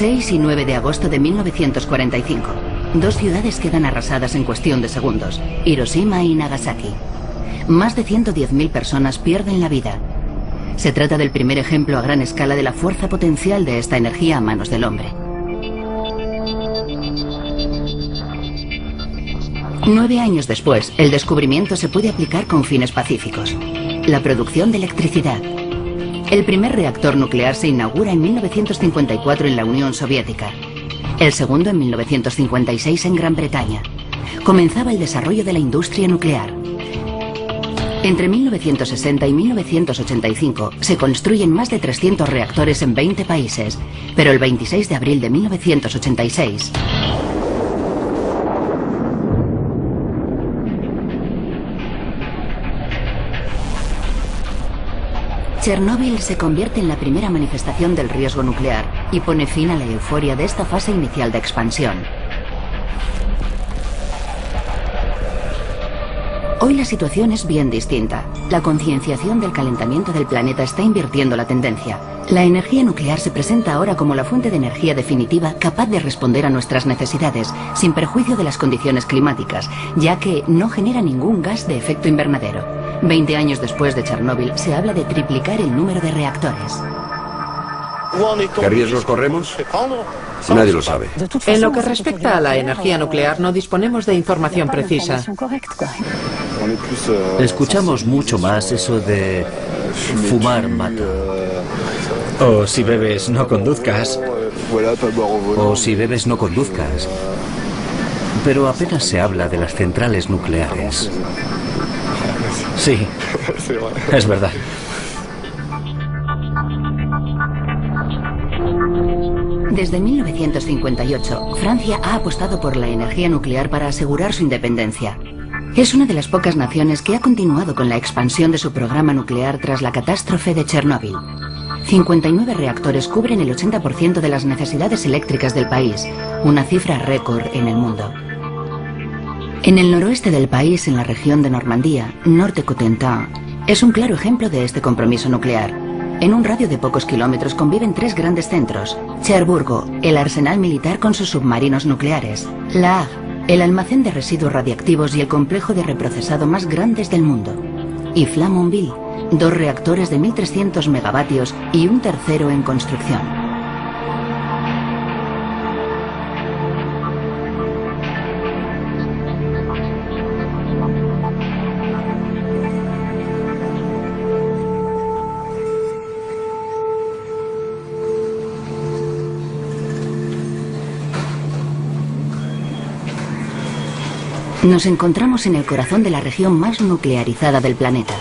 6 y 9 de agosto de 1945. Dos ciudades quedan arrasadas en cuestión de segundos, Hiroshima y Nagasaki. Más de 110.000 personas pierden la vida. Se trata del primer ejemplo a gran escala de la fuerza potencial de esta energía a manos del hombre. 9 años después, el descubrimiento se puede aplicar con fines pacíficos. La producción de electricidad. El primer reactor nuclear se inaugura en 1954 en la Unión Soviética. El segundo en 1956 en Gran Bretaña. Comenzaba el desarrollo de la industria nuclear. Entre 1960 y 1985 se construyen más de 300 reactores en 20 países, pero el 26 de abril de 1986... Chernóbil se convierte en la primera manifestación del riesgo nuclear y pone fin a la euforia de esta fase inicial de expansión. Hoy la situación es bien distinta. La concienciación del calentamiento del planeta está invirtiendo la tendencia. La energía nuclear se presenta ahora como la fuente de energía definitiva capaz de responder a nuestras necesidades, sin perjuicio de las condiciones climáticas, ya que no genera ningún gas de efecto invernadero. 20 años después de Chernóbil, se habla de triplicar el número de reactores. ¿Qué riesgos corremos? Nadie lo sabe. En lo que respecta a la energía nuclear, no disponemos de información precisa. Escuchamos mucho más eso de fumar mata. O si bebes, no conduzcas. O si bebes, no conduzcas. Pero apenas se habla de las centrales nucleares. Sí, es verdad. Desde 1958, Francia ha apostado por la energía nuclear para asegurar su independencia. Es una de las pocas naciones que ha continuado con la expansión de su programa nuclear tras la catástrofe de Chernóbil. 59 reactores cubren el 80% de las necesidades eléctricas del país, una cifra récord en el mundo. En el noroeste del país, en la región de Normandía, Norte Cotentin, es un claro ejemplo de este compromiso nuclear. En un radio de pocos kilómetros conviven 3 grandes centros: Cherburgo, el arsenal militar con sus submarinos nucleares; La Hague, el almacén de residuos radiactivos y el complejo de reprocesado más grandes del mundo; y Flamanville, 2 reactores de 1.300 megavatios y un tercero en construcción. Nos encontramos en el corazón de la región más nuclearizada del planeta.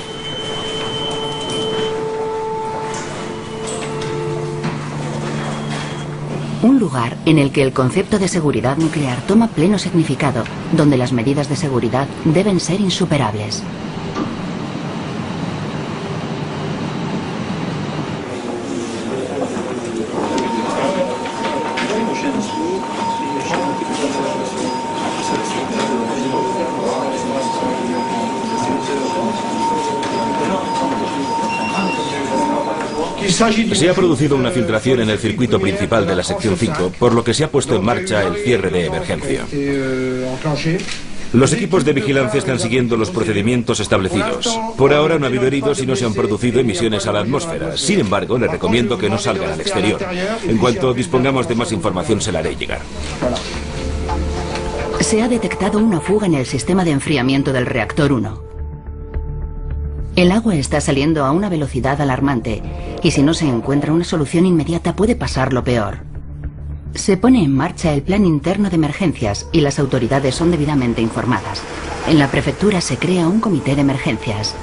Un lugar en el que el concepto de seguridad nuclear toma pleno significado, donde las medidas de seguridad deben ser insuperables. Se ha producido una filtración en el circuito principal de la sección 5, por lo que se ha puesto en marcha el cierre de emergencia. Los equipos de vigilancia están siguiendo los procedimientos establecidos. Por ahora no ha habido heridos y no se han producido emisiones a la atmósfera. Sin embargo, les recomiendo que no salgan al exterior. En cuanto dispongamos de más información, se la haré llegar. Se ha detectado una fuga en el sistema de enfriamiento del reactor 1. El agua está saliendo a una velocidad alarmante y si no se encuentra una solución inmediata puede pasar lo peor. Se pone en marcha el plan interno de emergencias y las autoridades son debidamente informadas. En la prefectura se crea un comité de emergencias.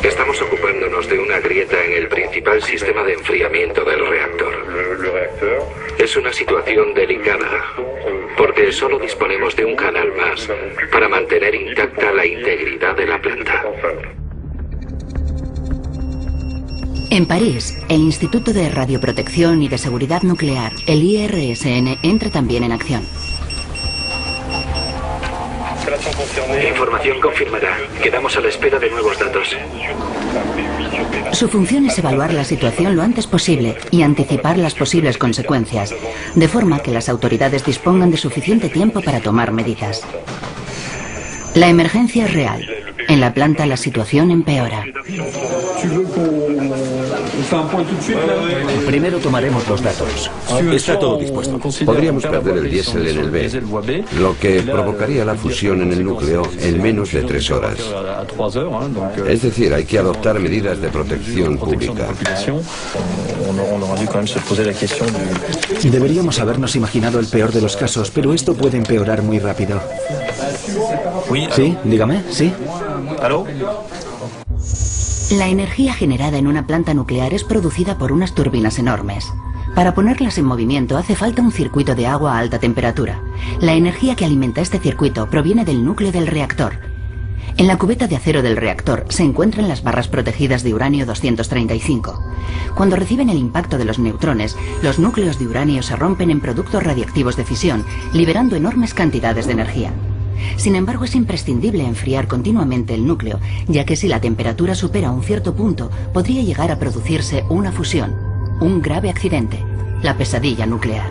Estamos ocupándonos de una grieta en el principal sistema de enfriamiento del reactor. Es una situación delicada, porque solo disponemos de un canal más para mantener intacta la integridad de la planta. En París, el Instituto de Radioprotección y de Seguridad Nuclear, el IRSN, entra también en acción. Información confirmada. Quedamos a la espera de nuevos datos. Su función es evaluar la situación lo antes posible y anticipar las posibles consecuencias, de forma que las autoridades dispongan de suficiente tiempo para tomar medidas. La emergencia es real. En la planta la situación empeora. Primero tomaremos los datos. Está todo dispuesto. Podríamos perder el diésel en el B, lo que provocaría la fusión en el núcleo en menos de 3 horas. Es decir, hay que adoptar medidas de protección pública. Deberíamos habernos imaginado el peor de los casos, pero esto puede empeorar muy rápido. Sí, dígame, sí. La energía generada en una planta nuclear es producida por unas turbinas enormes. Para ponerlas en movimiento hace falta un circuito de agua a alta temperatura. La energía que alimenta este circuito proviene del núcleo del reactor. En la cubeta de acero del reactor se encuentran las barras protegidas de uranio 235. Cuando reciben el impacto de los neutrones, los núcleos de uranio se rompen en productos radiactivos de fisión, liberando enormes cantidades de energía. Sin embargo, es imprescindible enfriar continuamente el núcleo, ya que si la temperatura supera un cierto punto, podría llegar a producirse una fusión, un grave accidente, la pesadilla nuclear.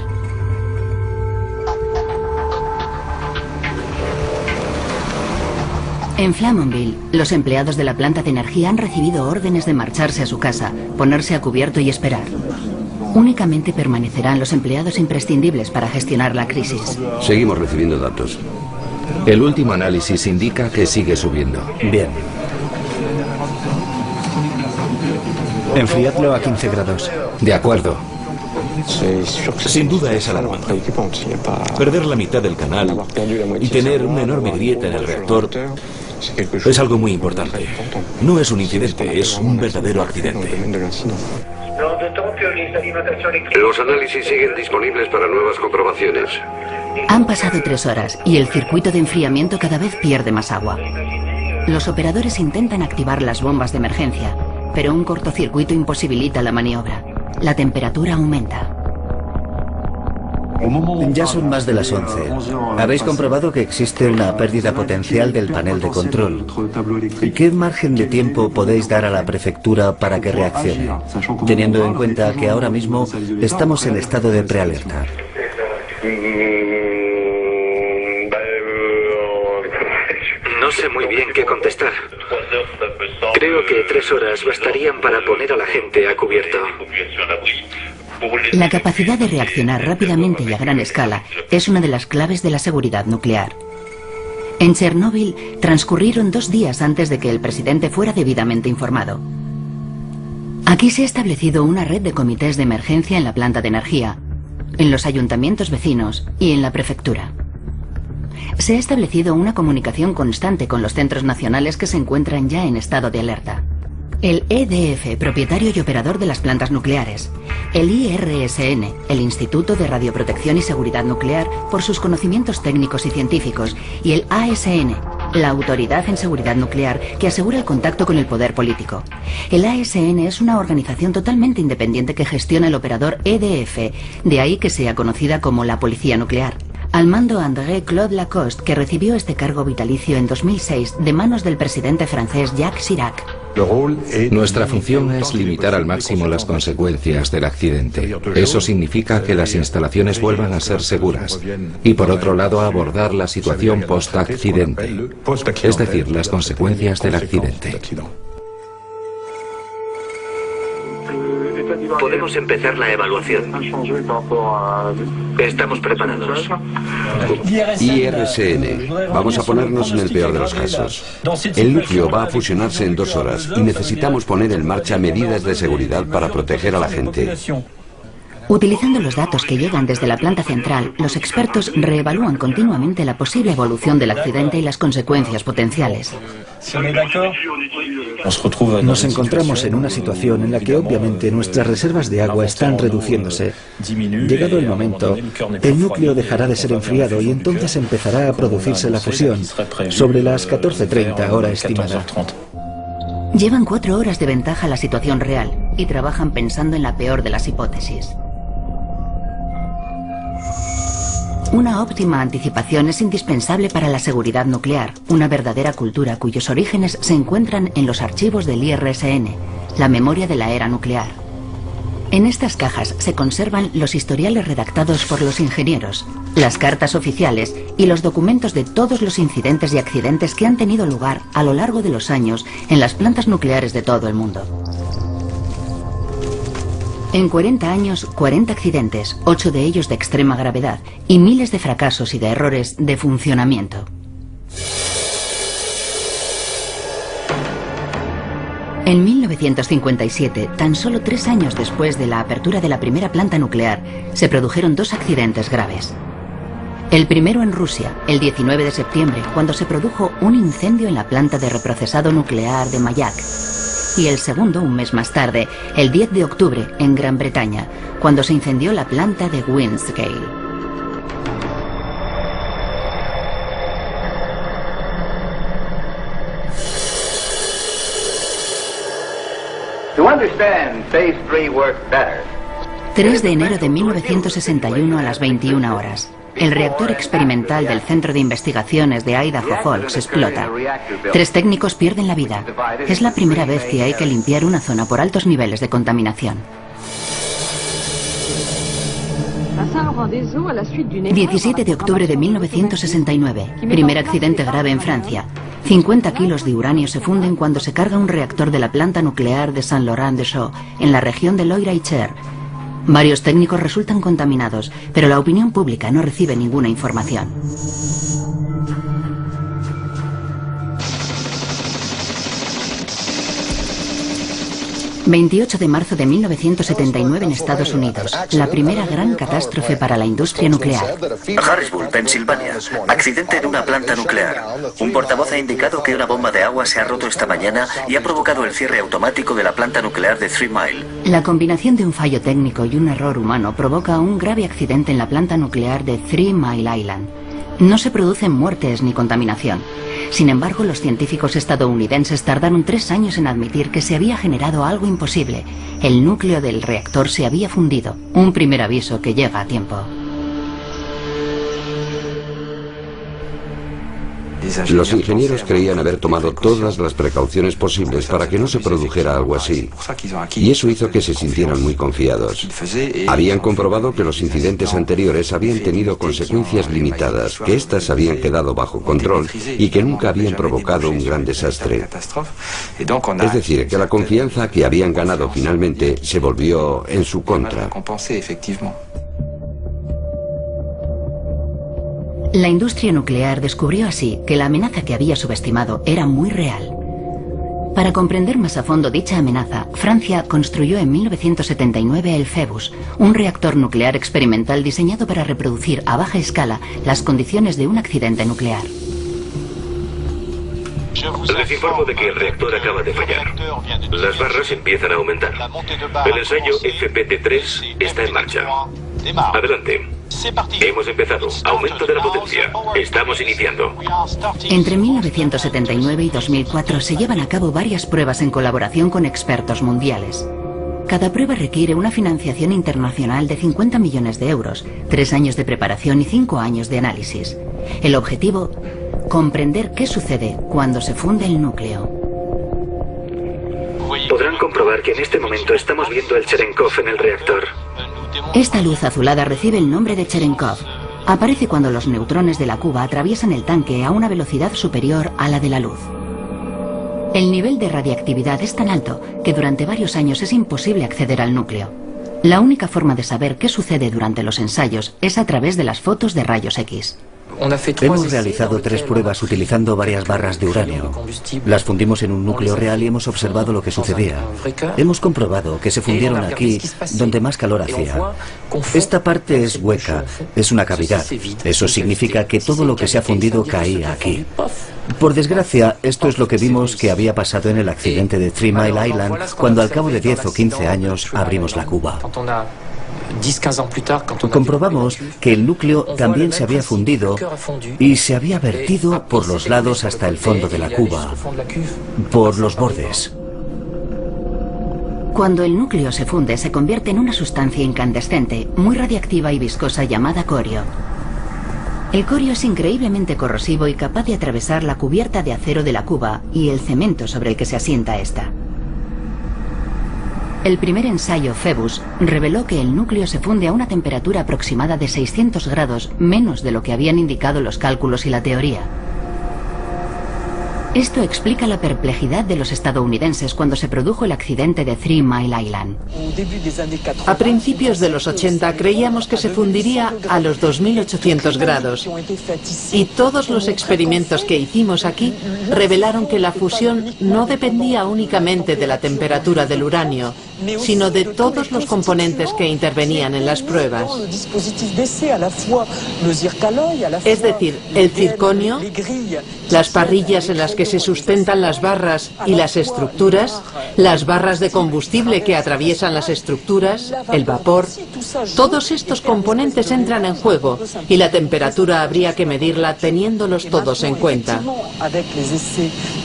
En Flamanville, los empleados de la planta de energía han recibido órdenes de marcharse a su casa, ponerse a cubierto y esperar. Únicamente permanecerán los empleados imprescindibles para gestionar la crisis. Seguimos recibiendo datos. El último análisis indica que sigue subiendo. Bien. Enfriadlo a 15 grados. De acuerdo. Sin duda es alarmante. Perder la mitad del canal y tener una enorme grieta en el reactor es algo muy importante. No es un incidente, es un verdadero accidente. Los análisis siguen disponibles para nuevas comprobaciones. Han pasado 3 horas y el circuito de enfriamiento cada vez pierde más agua. Los operadores intentan activar las bombas de emergencia, pero un cortocircuito imposibilita la maniobra. La temperatura aumenta. Ya son más de las 11. Habéis comprobado que existe una pérdida potencial del panel de control. ¿Qué margen de tiempo podéis dar a la prefectura para que reaccione? Teniendo en cuenta que ahora mismo estamos en estado de prealerta. No sé muy bien qué contestar. Creo que 3 horas bastarían para poner a la gente a cubierto. La capacidad de reaccionar rápidamente y a gran escala es una de las claves de la seguridad nuclear. En Chernóbil transcurrieron 2 días antes de que el presidente fuera debidamente informado. Aquí se ha establecido una red de comités de emergencia en la planta de energía, en los ayuntamientos vecinos y en la prefectura. Se ha establecido una comunicación constante con los centros nacionales que se encuentran ya en estado de alerta. El EDF, propietario y operador de las plantas nucleares. El IRSN, el Instituto de Radioprotección y Seguridad Nuclear, por sus conocimientos técnicos y científicos. Y el ASN, la Autoridad en Seguridad Nuclear, que asegura el contacto con el poder político. El ASN es una organización totalmente independiente que gestiona el operador EDF, de ahí que sea conocida como la Policía Nuclear. Al mando André-Claude Lacoste, que recibió este cargo vitalicio en 2006 de manos del presidente francés Jacques Chirac. Nuestra función es limitar al máximo las consecuencias del accidente. Eso significa que las instalaciones vuelvan a ser seguras. Y por otro lado, abordar la situación post-accidente. Es decir, las consecuencias del accidente. Podemos empezar la evaluación. Estamos preparados. IRSN, vamos a ponernos en el peor de los casos. El núcleo va a fusionarse en 2 horas y necesitamos poner en marcha medidas de seguridad para proteger a la gente. Utilizando los datos que llegan desde la planta central, los expertos reevalúan continuamente la posible evolución del accidente y las consecuencias potenciales. Nos encontramos en una situación en la que obviamente nuestras reservas de agua están reduciéndose. Llegado el momento, el núcleo dejará de ser enfriado y entonces empezará a producirse la fusión, sobre las 14:30 hora estimada. Llevan 4 horas de ventaja a la situación real y trabajan pensando en la peor de las hipótesis. Una óptima anticipación es indispensable para la seguridad nuclear, una verdadera cultura cuyos orígenes se encuentran en los archivos del IRSN, la memoria de la era nuclear. En estas cajas se conservan los historiales redactados por los ingenieros, las cartas oficiales y los documentos de todos los incidentes y accidentes que han tenido lugar a lo largo de los años en las plantas nucleares de todo el mundo. En 40 años, 40 accidentes, 8 de ellos de extrema gravedad y miles de fracasos y de errores de funcionamiento. En 1957, tan solo 3 años después de la apertura de la primera planta nuclear, se produjeron 2 accidentes graves. El primero en Rusia, el 19 de septiembre, cuando se produjo un incendio en la planta de reprocesado nuclear de Mayak. Y el segundo, un mes más tarde, el 10 de octubre, en Gran Bretaña, cuando se incendió la planta de Windscale. To understand Phase 3 work better. 3 de enero de 1961 a las 21 horas. El reactor experimental del Centro de Investigaciones de Idaho Falls explota. 3 técnicos pierden la vida. Es la primera vez que hay que limpiar una zona por altos niveles de contaminación. 17 de octubre de 1969. Primer accidente grave en Francia. 50 kilos de uranio se funden cuando se carga un reactor de la planta nuclear de Saint-Laurent-des-Eaux, en la región de Loira-et-Cher. Varios técnicos resultan contaminados, pero la opinión pública no recibe ninguna información. 28 de marzo de 1979 en Estados Unidos, la primera gran catástrofe para la industria nuclear. Harrisburg, Pensilvania. Accidente en una planta nuclear. Un portavoz ha indicado que una bomba de agua se ha roto esta mañana y ha provocado el cierre automático de la planta nuclear de Three Mile. La combinación de un fallo técnico y un error humano provoca un grave accidente en la planta nuclear de Three Mile Island. No se producen muertes ni contaminación. Sin embargo, los científicos estadounidenses tardaron 3 años en admitir que se había generado algo imposible. El núcleo del reactor se había fundido. Un primer aviso que llega a tiempo. Los ingenieros creían haber tomado todas las precauciones posibles para que no se produjera algo así, y eso hizo que se sintieran muy confiados. Habían comprobado que los incidentes anteriores habían tenido consecuencias limitadas, que éstas habían quedado bajo control y que nunca habían provocado un gran desastre. Es decir, que la confianza que habían ganado finalmente se volvió en su contra. La industria nuclear descubrió así que la amenaza que había subestimado era muy real. Para comprender más a fondo dicha amenaza, Francia construyó en 1979 el Phoebus, un reactor nuclear experimental diseñado para reproducir a baja escala las condiciones de un accidente nuclear. Les informo de que el reactor acaba de fallar. Las barras empiezan a aumentar. El ensayo FPT-3 está en marcha. Adelante. Hemos empezado. Aumento de la potencia. Estamos iniciando. Entre 1979 y 2004 se llevan a cabo varias pruebas en colaboración con expertos mundiales. Cada prueba requiere una financiación internacional de 50 millones de euros, 3 años de preparación y 5 años de análisis. El objetivo, comprender qué sucede cuando se funde el núcleo. Podrán comprobar que en este momento estamos viendo el Cherenkov en el reactor. Esta luz azulada recibe el nombre de Cherenkov. Aparece cuando los neutrones de la cuba atraviesan el tanque a una velocidad superior a la de la luz. El nivel de radiactividad es tan alto que durante varios años es imposible acceder al núcleo. La única forma de saber qué sucede durante los ensayos es a través de las fotos de rayos X. Hemos realizado 3 pruebas utilizando varias barras de uranio. Las fundimos en un núcleo real y hemos observado lo que sucedía. Hemos comprobado que se fundieron aquí, donde más calor hacía. Esta parte es hueca, es una cavidad. Eso significa que todo lo que se ha fundido caía aquí. Por desgracia, esto es lo que vimos que había pasado en el accidente de Three Mile Island, cuando al cabo de 10 o 15 años abrimos la cuba. Comprobamos que el núcleo también se había fundido y se había vertido por los lados hasta el fondo de la cuba, por los bordes. Cuando el núcleo se funde, se convierte en una sustancia incandescente, muy radiactiva y viscosa llamada corio. El corio es increíblemente corrosivo y capaz de atravesar la cubierta de acero de la cuba y el cemento sobre el que se asienta esta. El primer ensayo Phoebus reveló que el núcleo se funde a una temperatura aproximada de 600 grados, menos de lo que habían indicado los cálculos y la teoría. Esto explica la perplejidad de los estadounidenses cuando se produjo el accidente de 3 Mile Island. A principios de los 80 creíamos que se fundiría a los 2800 grados. Y todos los experimentos que hicimos aquí revelaron que la fusión no dependía únicamente de la temperatura del uranio, sino de todos los componentes que intervenían en las pruebas. Es decir, el circonio, las parrillas en las que se sustentan las barras y las estructuras, las barras de combustible que atraviesan las estructuras, el vapor. Todos estos componentes entran en juego y la temperatura habría que medirla teniéndolos todos en cuenta.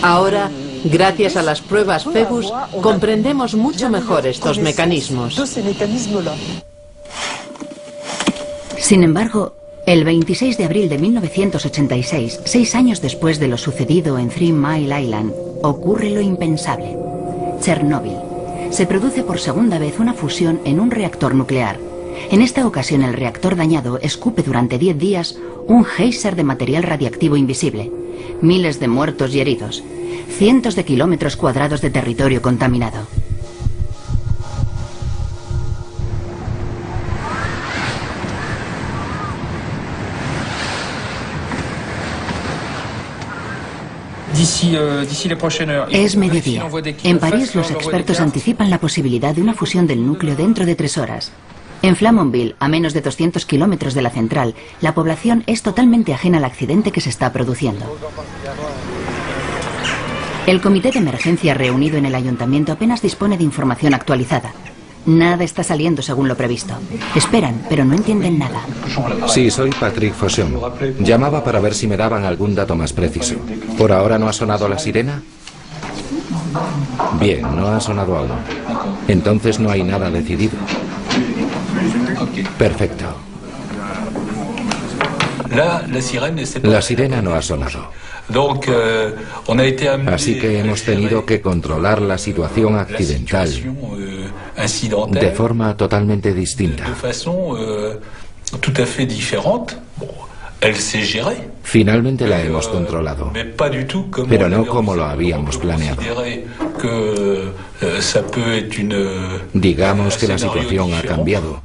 Ahora, gracias a las pruebas Phoebus, comprendemos mucho mejor estos mecanismos. Sin embargo, el 26 de abril de 1986, 6 años después de lo sucedido en 3 Mile Island, ocurre lo impensable. Chernóbil. Se produce por segunda vez una fusión en un reactor nuclear. En esta ocasión el reactor dañado escupe durante 10 días un geyser de material radiactivo invisible. Miles de muertos y heridos. Cientos de kilómetros cuadrados de territorio contaminado. Es mediodía. En París los expertos anticipan la posibilidad de una fusión del núcleo dentro de 3 horas. En Flamanville, a menos de 200 kilómetros de la central, la población es totalmente ajena al accidente que se está produciendo. El comité de emergencia reunido en el ayuntamiento apenas dispone de información actualizada. Nada está saliendo según lo previsto. Esperan, pero no entienden nada. Sí, soy Patrick Fauchon. Llamaba para ver si me daban algún dato más preciso. ¿Por ahora no ha sonado la sirena? Bien, no ha sonado aún. Entonces no hay nada decidido. Perfecto. La sirena no ha sonado. Así que hemos tenido que controlar la situación accidental de forma totalmente distinta. Finalmente la hemos controlado, pero no como lo habíamos planeado. Digamos que la situación ha cambiado,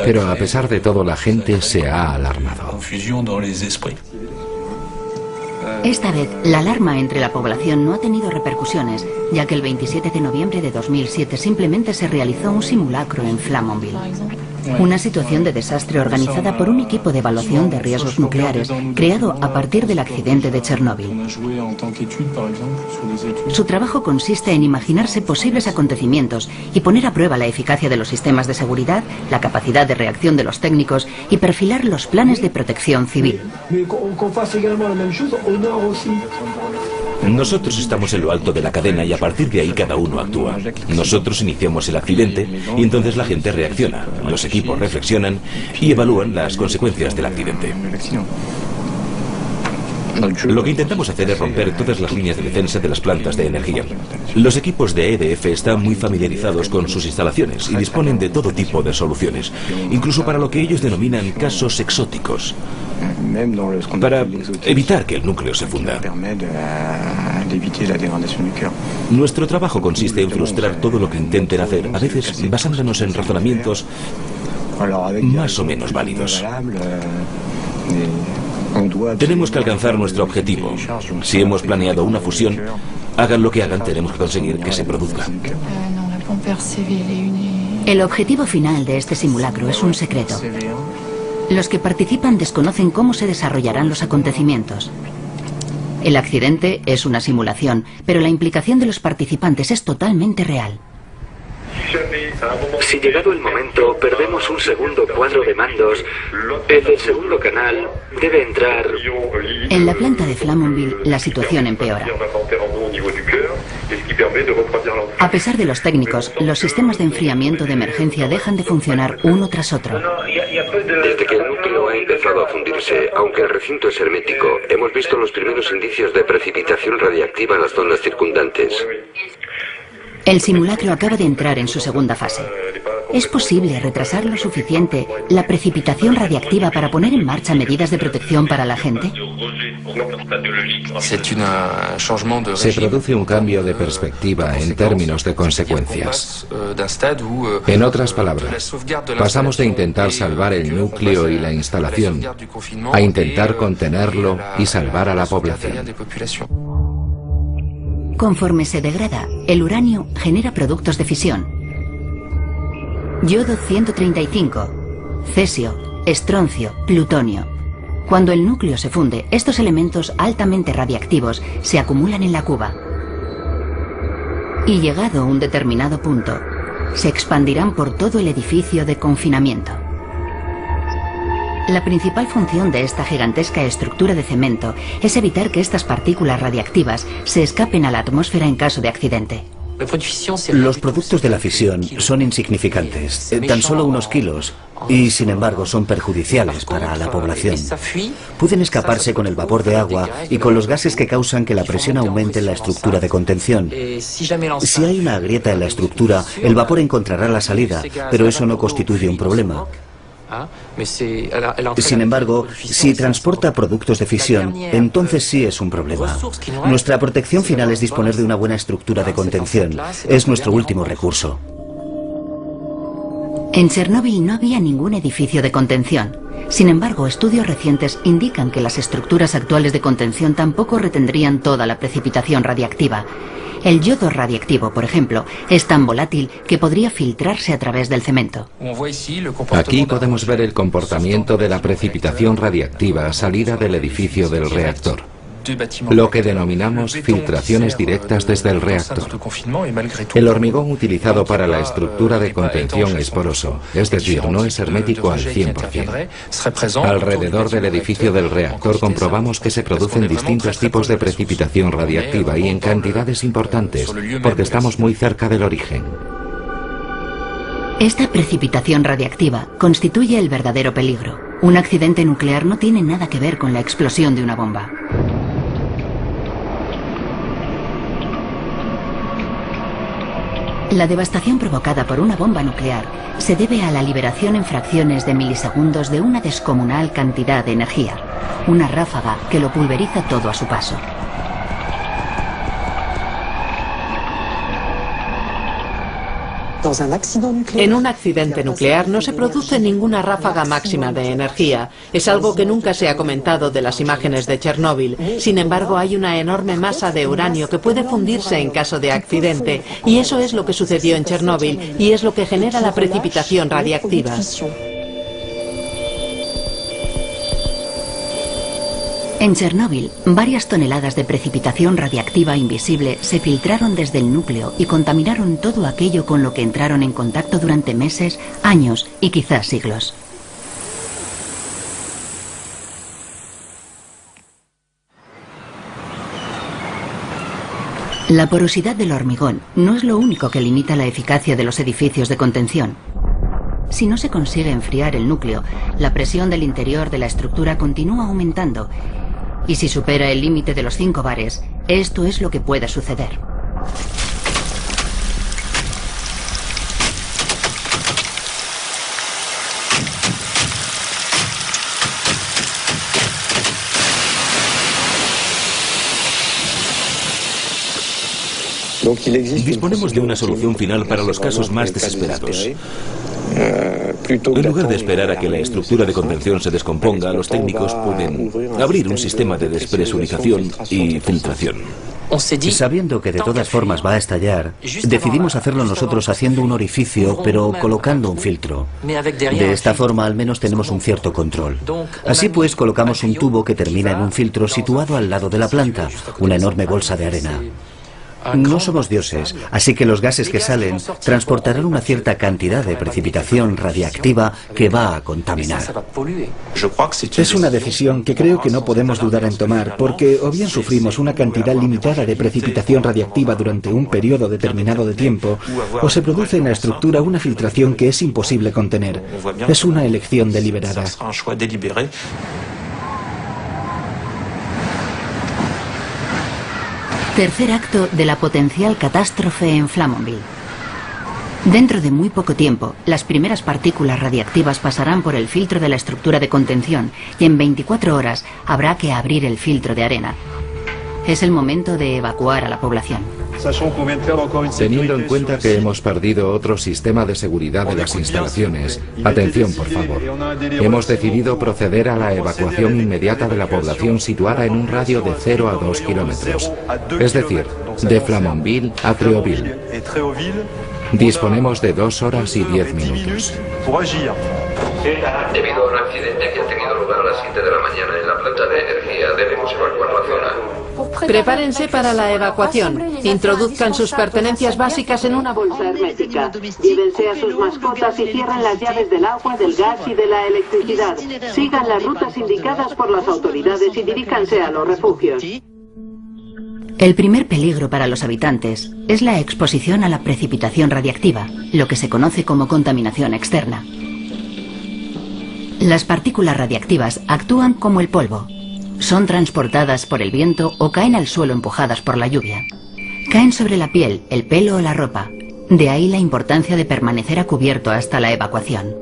pero a pesar de todo la gente se ha alarmado. Esta vez, la alarma entre la población no ha tenido repercusiones, ya que el 27 de noviembre de 2007 simplemente se realizó un simulacro en Flamanville. Una situación de desastre organizada por un equipo de evaluación de riesgos nucleares creado a partir del accidente de Chernóbil. Su trabajo consiste en imaginarse posibles acontecimientos y poner a prueba la eficacia de los sistemas de seguridad, la capacidad de reacción de los técnicos y perfilar los planes de protección civil. Nosotros estamos en lo alto de la cadena y a partir de ahí cada uno actúa. Nosotros iniciamos el accidente y entonces la gente reacciona. Los equipos reflexionan y evalúan las consecuencias del accidente. Lo que intentamos hacer es romper todas las líneas de defensa de las plantas de energía. Los equipos de EDF están muy familiarizados con sus instalaciones y disponen de todo tipo de soluciones, incluso para lo que ellos denominan casos exóticos, para evitar que el núcleo se funda. Nuestro trabajo consiste en frustrar todo lo que intenten hacer, a veces basándonos en razonamientos más o menos válidos. Tenemos que alcanzar nuestro objetivo. Si hemos planeado una fusión, hagan lo que hagan, tenemos que conseguir que se produzca. El objetivo final de este simulacro es un secreto. Los que participan desconocen cómo se desarrollarán los acontecimientos. El accidente es una simulación, pero la implicación de los participantes es totalmente real. Si llegado el momento perdemos un segundo cuadro de mandos, el del segundo canal debe entrar. En la planta de Flamanville la situación empeora. A pesar de los técnicos, los sistemas de enfriamiento de emergencia dejan de funcionar uno tras otro. Desde que el núcleo ha empezado a fundirse, aunque el recinto es hermético, hemos visto los primeros indicios de precipitación radiactiva en las zonas circundantes. El simulacro acaba de entrar en su segunda fase. ¿Es posible retrasar lo suficiente la precipitación radiactiva para poner en marcha medidas de protección para la gente? Se produce un cambio de perspectiva en términos de consecuencias. En otras palabras, pasamos de intentar salvar el núcleo y la instalación a intentar contenerlo y salvar a la población. Conforme se degrada, el uranio genera productos de fisión. Yodo 135, cesio, estroncio, plutonio. Cuando el núcleo se funde, estos elementos altamente radiactivos se acumulan en la cuba. Y llegado a un determinado punto, se expandirán por todo el edificio de confinamiento. La principal función de esta gigantesca estructura de cemento es evitar que estas partículas radiactivas se escapen a la atmósfera en caso de accidente. Los productos de la fisión son insignificantes, tan solo unos kilos, y sin embargo son perjudiciales para la población. Pueden escaparse con el vapor de agua y con los gases que causan que la presión aumente en la estructura de contención. Si hay una grieta en la estructura, el vapor encontrará la salida, pero eso no constituye un problema. Sin embargo, si transporta productos de fisión, entonces sí es un problema. Nuestra protección final es disponer de una buena estructura de contención. Es nuestro último recurso. En Chernóbil no había ningún edificio de contención. Sin embargo, estudios recientes indican que las estructuras actuales de contención tampoco retendrían toda la precipitación radiactiva. El yodo radiactivo, por ejemplo, es tan volátil que podría filtrarse a través del cemento. Aquí podemos ver el comportamiento de la precipitación radiactiva salida del edificio del reactor, lo que denominamos filtraciones directas desde el reactor. El hormigón utilizado para la estructura de contención es poroso, es decir, no es hermético al 100%. Alrededor del edificio del reactor comprobamos que se producen distintos tipos de precipitación radiactiva y en cantidades importantes, porque estamos muy cerca del origen. Esta precipitación radiactiva constituye el verdadero peligro. Un accidente nuclear no tiene nada que ver con la explosión de una bomba. La devastación provocada por una bomba nuclear se debe a la liberación en fracciones de milisegundos de una descomunal cantidad de energía, una ráfaga que lo pulveriza todo a su paso. En un accidente nuclear no se produce ninguna ráfaga máxima de energía. Es algo que nunca se ha comentado de las imágenes de Chernóbil. Sin embargo, hay una enorme masa de uranio que puede fundirse en caso de accidente. Y eso es lo que sucedió en Chernóbil y es lo que genera la precipitación radiactiva. En Chernóbil, varias toneladas de precipitación radiactiva invisible se filtraron desde el núcleo y contaminaron todo aquello con lo que entraron en contacto durante meses, años y quizás siglos. La porosidad del hormigón no es lo único que limita la eficacia de los edificios de contención. Si no se consigue enfriar el núcleo, la presión del interior de la estructura continúa aumentando. Y si supera el límite de los 5 bares, esto es lo que puede suceder. Disponemos de una solución final para los casos más desesperados. En lugar de esperar a que la estructura de contención se descomponga, los técnicos pueden abrir un sistema de despresurización y filtración. Sabiendo que de todas formas va a estallar, decidimos hacerlo nosotros haciendo un orificio, pero colocando un filtro. De esta forma al menos tenemos un cierto control. Así pues, colocamos un tubo que termina en un filtro situado al lado de la planta, una enorme bolsa de arena. No somos dioses, así que los gases que salen transportarán una cierta cantidad de precipitación radiactiva que va a contaminar. Es una decisión que creo que no podemos dudar en tomar, porque o bien sufrimos una cantidad limitada de precipitación radiactiva durante un periodo determinado de tiempo, o se produce en la estructura una filtración que es imposible contener. Es una elección deliberada. Tercer acto de la potencial catástrofe en Flamanville. Dentro de muy poco tiempo, las primeras partículas radiactivas pasarán por el filtro de la estructura de contención y en 24 horas habrá que abrir el filtro de arena. Es el momento de evacuar a la población. Teniendo en cuenta que hemos perdido otro sistema de seguridad de las instalaciones, atención por favor, hemos decidido proceder a la evacuación inmediata de la población situada en un radio de 0 a 2 kilómetros, es decir, de Flamanville a Tréauville. Disponemos de 2 horas y 10 minutos. Debido a un accidente que ha tenido lugar a las 7 de la mañana en la planta de energía, debemos evacuar la zona. Prepárense para la evacuación. Introduzcan sus pertenencias básicas en una bolsa hermética. Llévense a sus mascotas y cierren las llaves del agua, del gas y de la electricidad. Sigan las rutas indicadas por las autoridades y diríjanse a los refugios. El primer peligro para los habitantes es la exposición a la precipitación radiactiva, lo que se conoce como contaminación externa. Las partículas radiactivas actúan como el polvo. Son transportadas por el viento o caen al suelo empujadas por la lluvia. Caen sobre la piel, el pelo o la ropa. De ahí la importancia de permanecer a cubierto hasta la evacuación.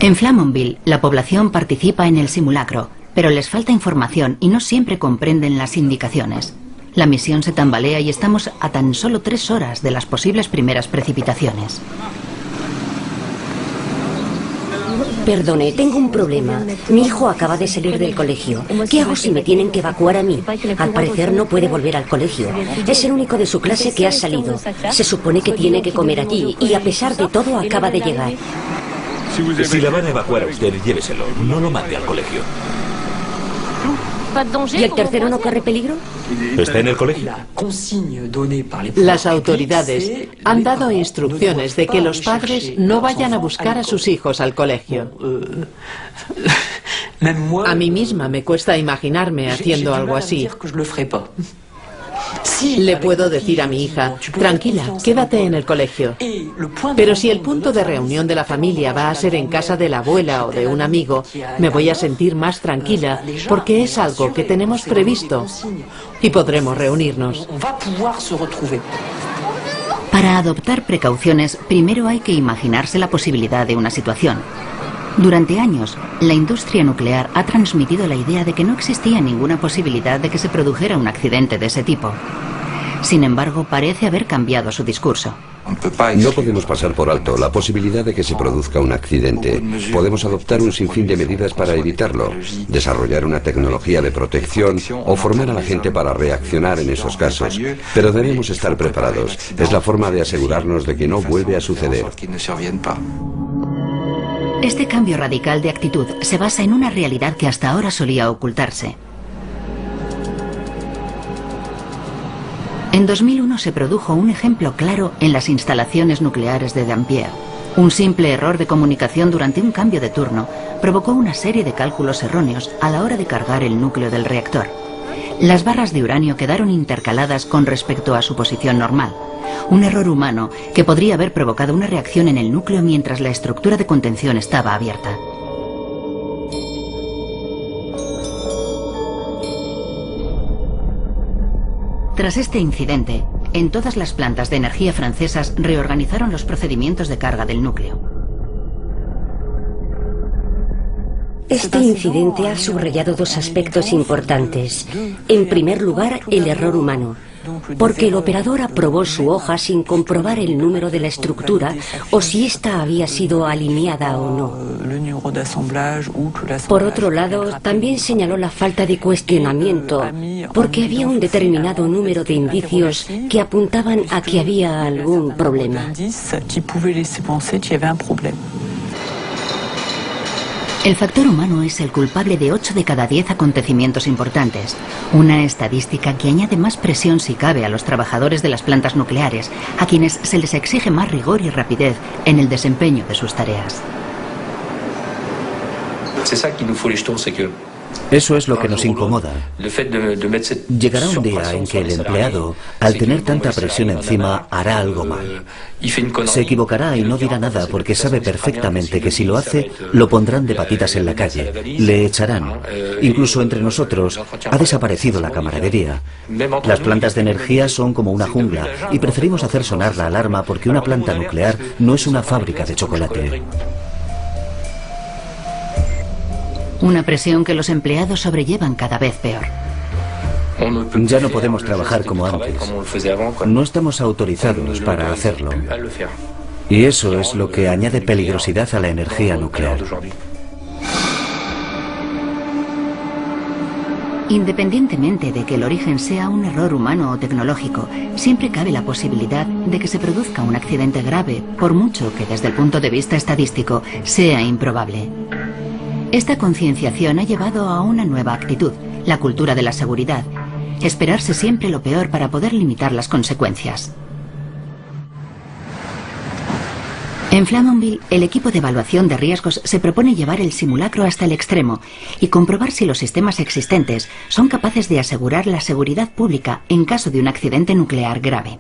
En Flamanville, la población participa en el simulacro, pero les falta información y no siempre comprenden las indicaciones. La misión se tambalea y estamos a tan solo 3 horas de las posibles primeras precipitaciones. Perdone, tengo un problema. Mi hijo acaba de salir del colegio. ¿Qué hago si me tienen que evacuar a mí? Al parecer no puede volver al colegio. Es el único de su clase que ha salido. Se supone que tiene que comer allí y a pesar de todo acaba de llegar. Si la van a evacuar a usted, lléveselo. No lo mande al colegio. ¿Y el tercero no corre peligro? ¿Está en el colegio? Las autoridades han dado instrucciones de que los padres no vayan a buscar a sus hijos al colegio. A mí misma me cuesta imaginarme haciendo algo así. Le puedo decir a mi hija, tranquila, quédate en el colegio. Pero si el punto de reunión de la familia va a ser en casa de la abuela o de un amigo, me voy a sentir más tranquila porque es algo que tenemos previsto y podremos reunirnos. Para adoptar precauciones, primero hay que imaginarse la posibilidad de una situación. Durante años, la industria nuclear ha transmitido la idea de que no existía ninguna posibilidad de que se produjera un accidente de ese tipo. Sin embargo, parece haber cambiado su discurso. No podemos pasar por alto la posibilidad de que se produzca un accidente. Podemos adoptar un sinfín de medidas para evitarlo, desarrollar una tecnología de protección o formar a la gente para reaccionar en esos casos. Pero debemos estar preparados. Es la forma de asegurarnos de que no vuelve a suceder. Este cambio radical de actitud se basa en una realidad que hasta ahora solía ocultarse. En 2001 se produjo un ejemplo claro en las instalaciones nucleares de Dampierre. Un simple error de comunicación durante un cambio de turno provocó una serie de cálculos erróneos a la hora de cargar el núcleo del reactor. Las barras de uranio quedaron intercaladas con respecto a su posición normal. Un error humano que podría haber provocado una reacción en el núcleo mientras la estructura de contención estaba abierta. Tras este incidente, en todas las plantas de energía francesas reorganizaron los procedimientos de carga del núcleo. Este incidente ha subrayado 2 aspectos importantes. En primer lugar, el error humano, porque el operador aprobó su hoja sin comprobar el número de la estructura o si ésta había sido alineada o no. Por otro lado, también señaló la falta de cuestionamiento, porque había un determinado número de indicios que apuntaban a que había algún problema. El factor humano es el culpable de 8 de cada 10 acontecimientos importantes, una estadística que añade más presión si cabe a los trabajadores de las plantas nucleares, a quienes se les exige más rigor y rapidez en el desempeño de sus tareas. Eso es lo que nos incomoda. Llegará un día en que el empleado, al tener tanta presión encima, hará algo mal. Se equivocará y no dirá nada porque sabe perfectamente que si lo hace, lo pondrán de patitas en la calle, le echarán. Incluso entre nosotros ha desaparecido la camaradería. Las plantas de energía son como una jungla y preferimos hacer sonar la alarma porque una planta nuclear no es una fábrica de chocolate. Una presión que los empleados sobrellevan cada vez peor. Ya no podemos trabajar como antes. No estamos autorizados para hacerlo. Y eso es lo que añade peligrosidad a la energía nuclear. Independientemente de que el origen sea un error humano o tecnológico, siempre cabe la posibilidad de que se produzca un accidente grave, por mucho que desde el punto de vista estadístico sea improbable. Esta concienciación ha llevado a una nueva actitud, la cultura de la seguridad. Esperarse siempre lo peor para poder limitar las consecuencias. En Flamanville, el equipo de evaluación de riesgos se propone llevar el simulacro hasta el extremo y comprobar si los sistemas existentes son capaces de asegurar la seguridad pública en caso de un accidente nuclear grave.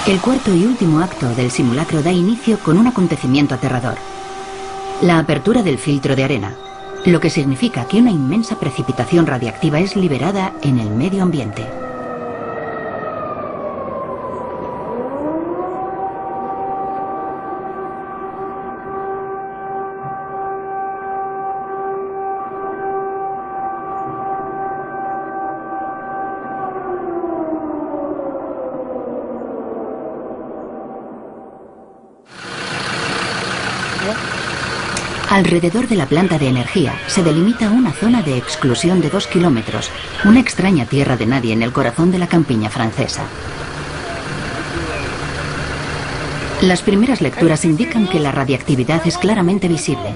El cuarto y último acto del simulacro da inicio con un acontecimiento aterrador: la apertura del filtro de arena, lo que significa que una inmensa precipitación radiactiva es liberada en el medio ambiente. Alrededor de la planta de energía se delimita una zona de exclusión de 2 kilómetros, una extraña tierra de nadie en el corazón de la campiña francesa. Las primeras lecturas indican que la radiactividad es claramente visible.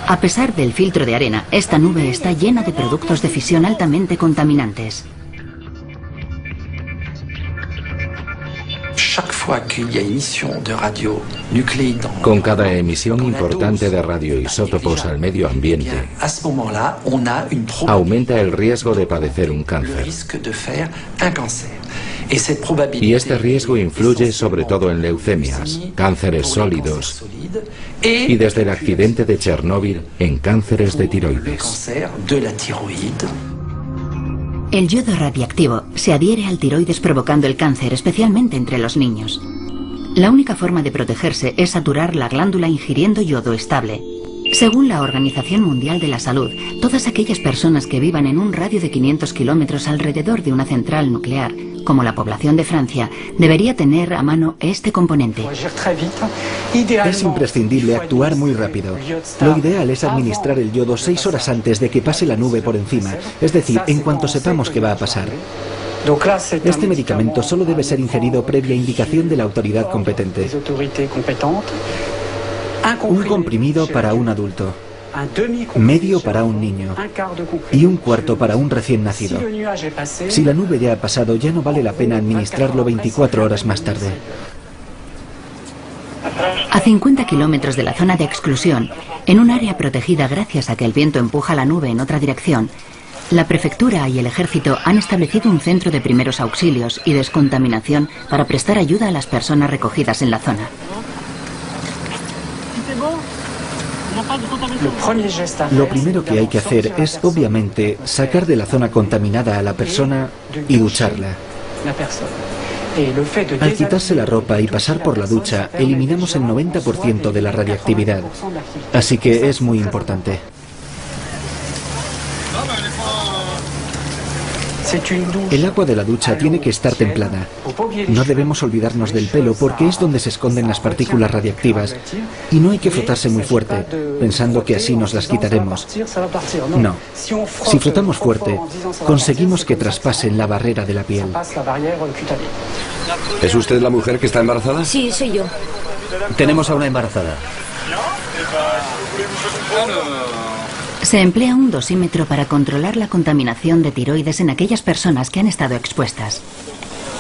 A pesar del filtro de arena, esta nube está llena de productos de fisión altamente contaminantes. Con cada emisión importante de radioisótopos al medio ambiente, aumenta el riesgo de padecer un cáncer. Y este riesgo influye sobre todo en leucemias, cánceres sólidos y desde el accidente de Chernóbil en cánceres de tiroides. El yodo radiactivo se adhiere al tiroides provocando el cáncer, especialmente entre los niños. La única forma de protegerse es saturar la glándula ingiriendo yodo estable. Según la Organización Mundial de la Salud, todas aquellas personas que vivan en un radio de 500 kilómetros alrededor de una central nuclear, como la población de Francia, debería tener a mano este componente. Es imprescindible actuar muy rápido. Lo ideal es administrar el yodo 6 horas antes de que pase la nube por encima, es decir, en cuanto sepamos qué va a pasar. Este medicamento solo debe ser ingerido previa indicación de la autoridad competente. Un comprimido para un adulto, medio para un niño y un cuarto para un recién nacido. Si la nube ya ha pasado, ya no vale la pena administrarlo 24 horas más tarde. A 50 kilómetros de la zona de exclusión, en un área protegida gracias a que el viento empuja la nube en otra dirección, la prefectura y el ejército han establecido un centro de primeros auxilios y descontaminación para prestar ayuda a las personas recogidas en la zona. Lo primero que hay que hacer es, obviamente, sacar de la zona contaminada a la persona y ducharla. Al quitarse la ropa y pasar por la ducha, eliminamos el 90% de la radiactividad. Así que es muy importante. El agua de la ducha tiene que estar templada. No debemos olvidarnos del pelo porque es donde se esconden las partículas radiactivas y no hay que frotarse muy fuerte, pensando que así nos las quitaremos. No. Si frotamos fuerte, conseguimos que traspasen la barrera de la piel. ¿Es usted la mujer que está embarazada? Sí, soy yo. Tenemos a una embarazada. Se emplea un dosímetro para controlar la contaminación de tiroides en aquellas personas que han estado expuestas.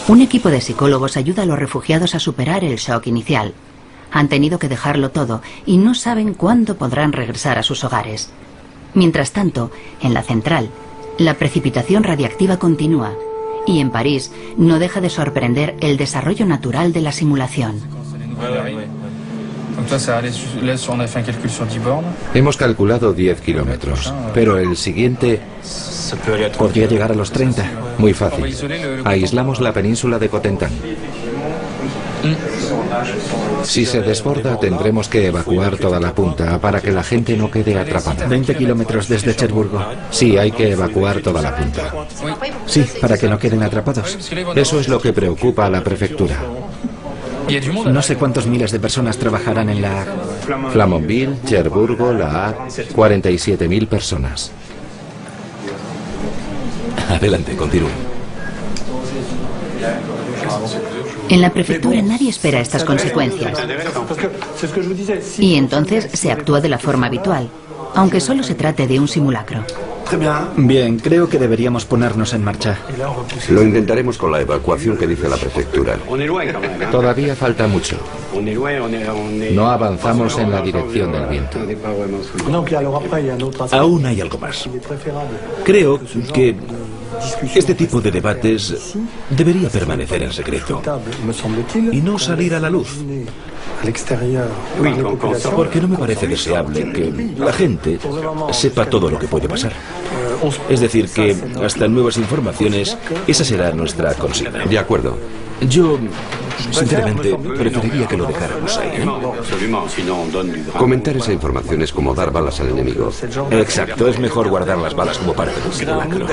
Un equipo de psicólogos ayuda a los refugiados a superar el shock inicial. Han tenido que dejarlo todo y no saben cuándo podrán regresar a sus hogares. Mientras tanto, en la central, la precipitación radiactiva continúa y en París no deja de sorprender el desarrollo natural de la simulación. Hemos calculado 10 kilómetros, pero el siguiente Podría llegar a los 30. muy fácil. Aislamos la península de Cotentin. Si se desborda, tendremos que evacuar toda la punta para que la gente no quede atrapada. 20 kilómetros desde Cherburgo. Sí, hay que evacuar toda la punta. Sí, para que no queden atrapados. Eso es lo que preocupa a la prefectura. No sé cuántos miles de personas trabajarán en la... Flamanville, Cherburgo, La Hague, 47.000 personas. Adelante, continúe. En la prefectura nadie espera estas consecuencias. Y entonces se actúa de la forma habitual, aunque solo se trate de un simulacro. Bien, creo que deberíamos ponernos en marcha. Lo intentaremos con la evacuación que dice la prefectura. Todavía falta mucho. No avanzamos en la dirección del viento. Aún hay algo más. Creo que este tipo de debates debería permanecer en secreto y no salir a la luz. Porque no me parece deseable que la gente sepa todo lo que puede pasar. Es decir, que hasta nuevas informaciones, esa será nuestra consigna. De acuerdo. Yo, sinceramente, preferiría que lo dejáramos ahí, ¿eh? Comentar esa información es como dar balas al enemigo. Exacto, es mejor guardar las balas como parte del simulacro.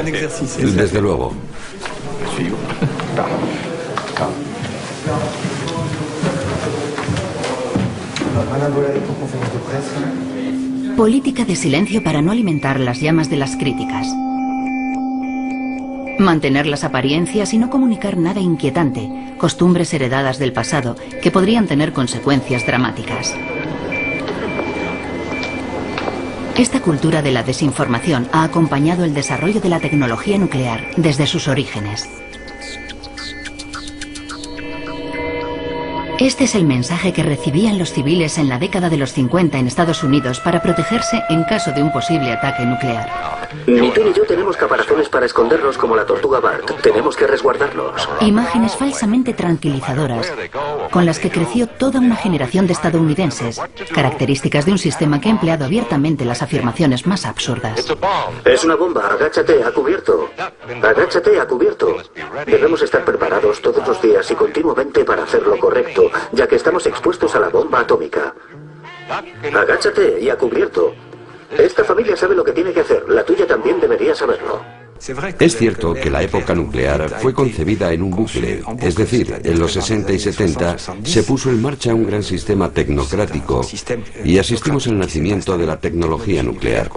Desde luego. Política de silencio para no alimentar las llamas de las críticas. Mantener las apariencias y no comunicar nada inquietante, costumbres heredadas del pasado que podrían tener consecuencias dramáticas. Esta cultura de la desinformación ha acompañado el desarrollo de la tecnología nuclear desde sus orígenes. Este es el mensaje que recibían los civiles en la década de los 50 en Estados Unidos para protegerse en caso de un posible ataque nuclear. Ni tú ni yo tenemos caparazones para escondernos como la tortuga Bart. Tenemos que resguardarlos. Imágenes falsamente tranquilizadoras con las que creció toda una generación de estadounidenses, características de un sistema que ha empleado abiertamente las afirmaciones más absurdas. Es una bomba, agáchate, a cubierto. Agáchate, a cubierto. Debemos estar preparados todos los días y continuamente para hacer lo correcto, ya que estamos expuestos a la bomba atómica. Agáchate y a cubierto. Esta familia sabe lo que tiene que hacer. La tuya también debería saberlo. Es cierto que la época nuclear fue concebida en un bucle, es decir, en los 60 y 70 se puso en marcha un gran sistema tecnocrático y asistimos al nacimiento de la tecnología nuclear.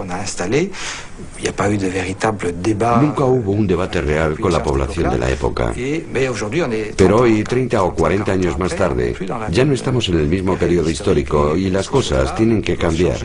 Nunca hubo un debate real con la población de la época. Pero hoy, 30 o 40 años más tarde, ya no estamos en el mismo periodo histórico y las cosas tienen que cambiar.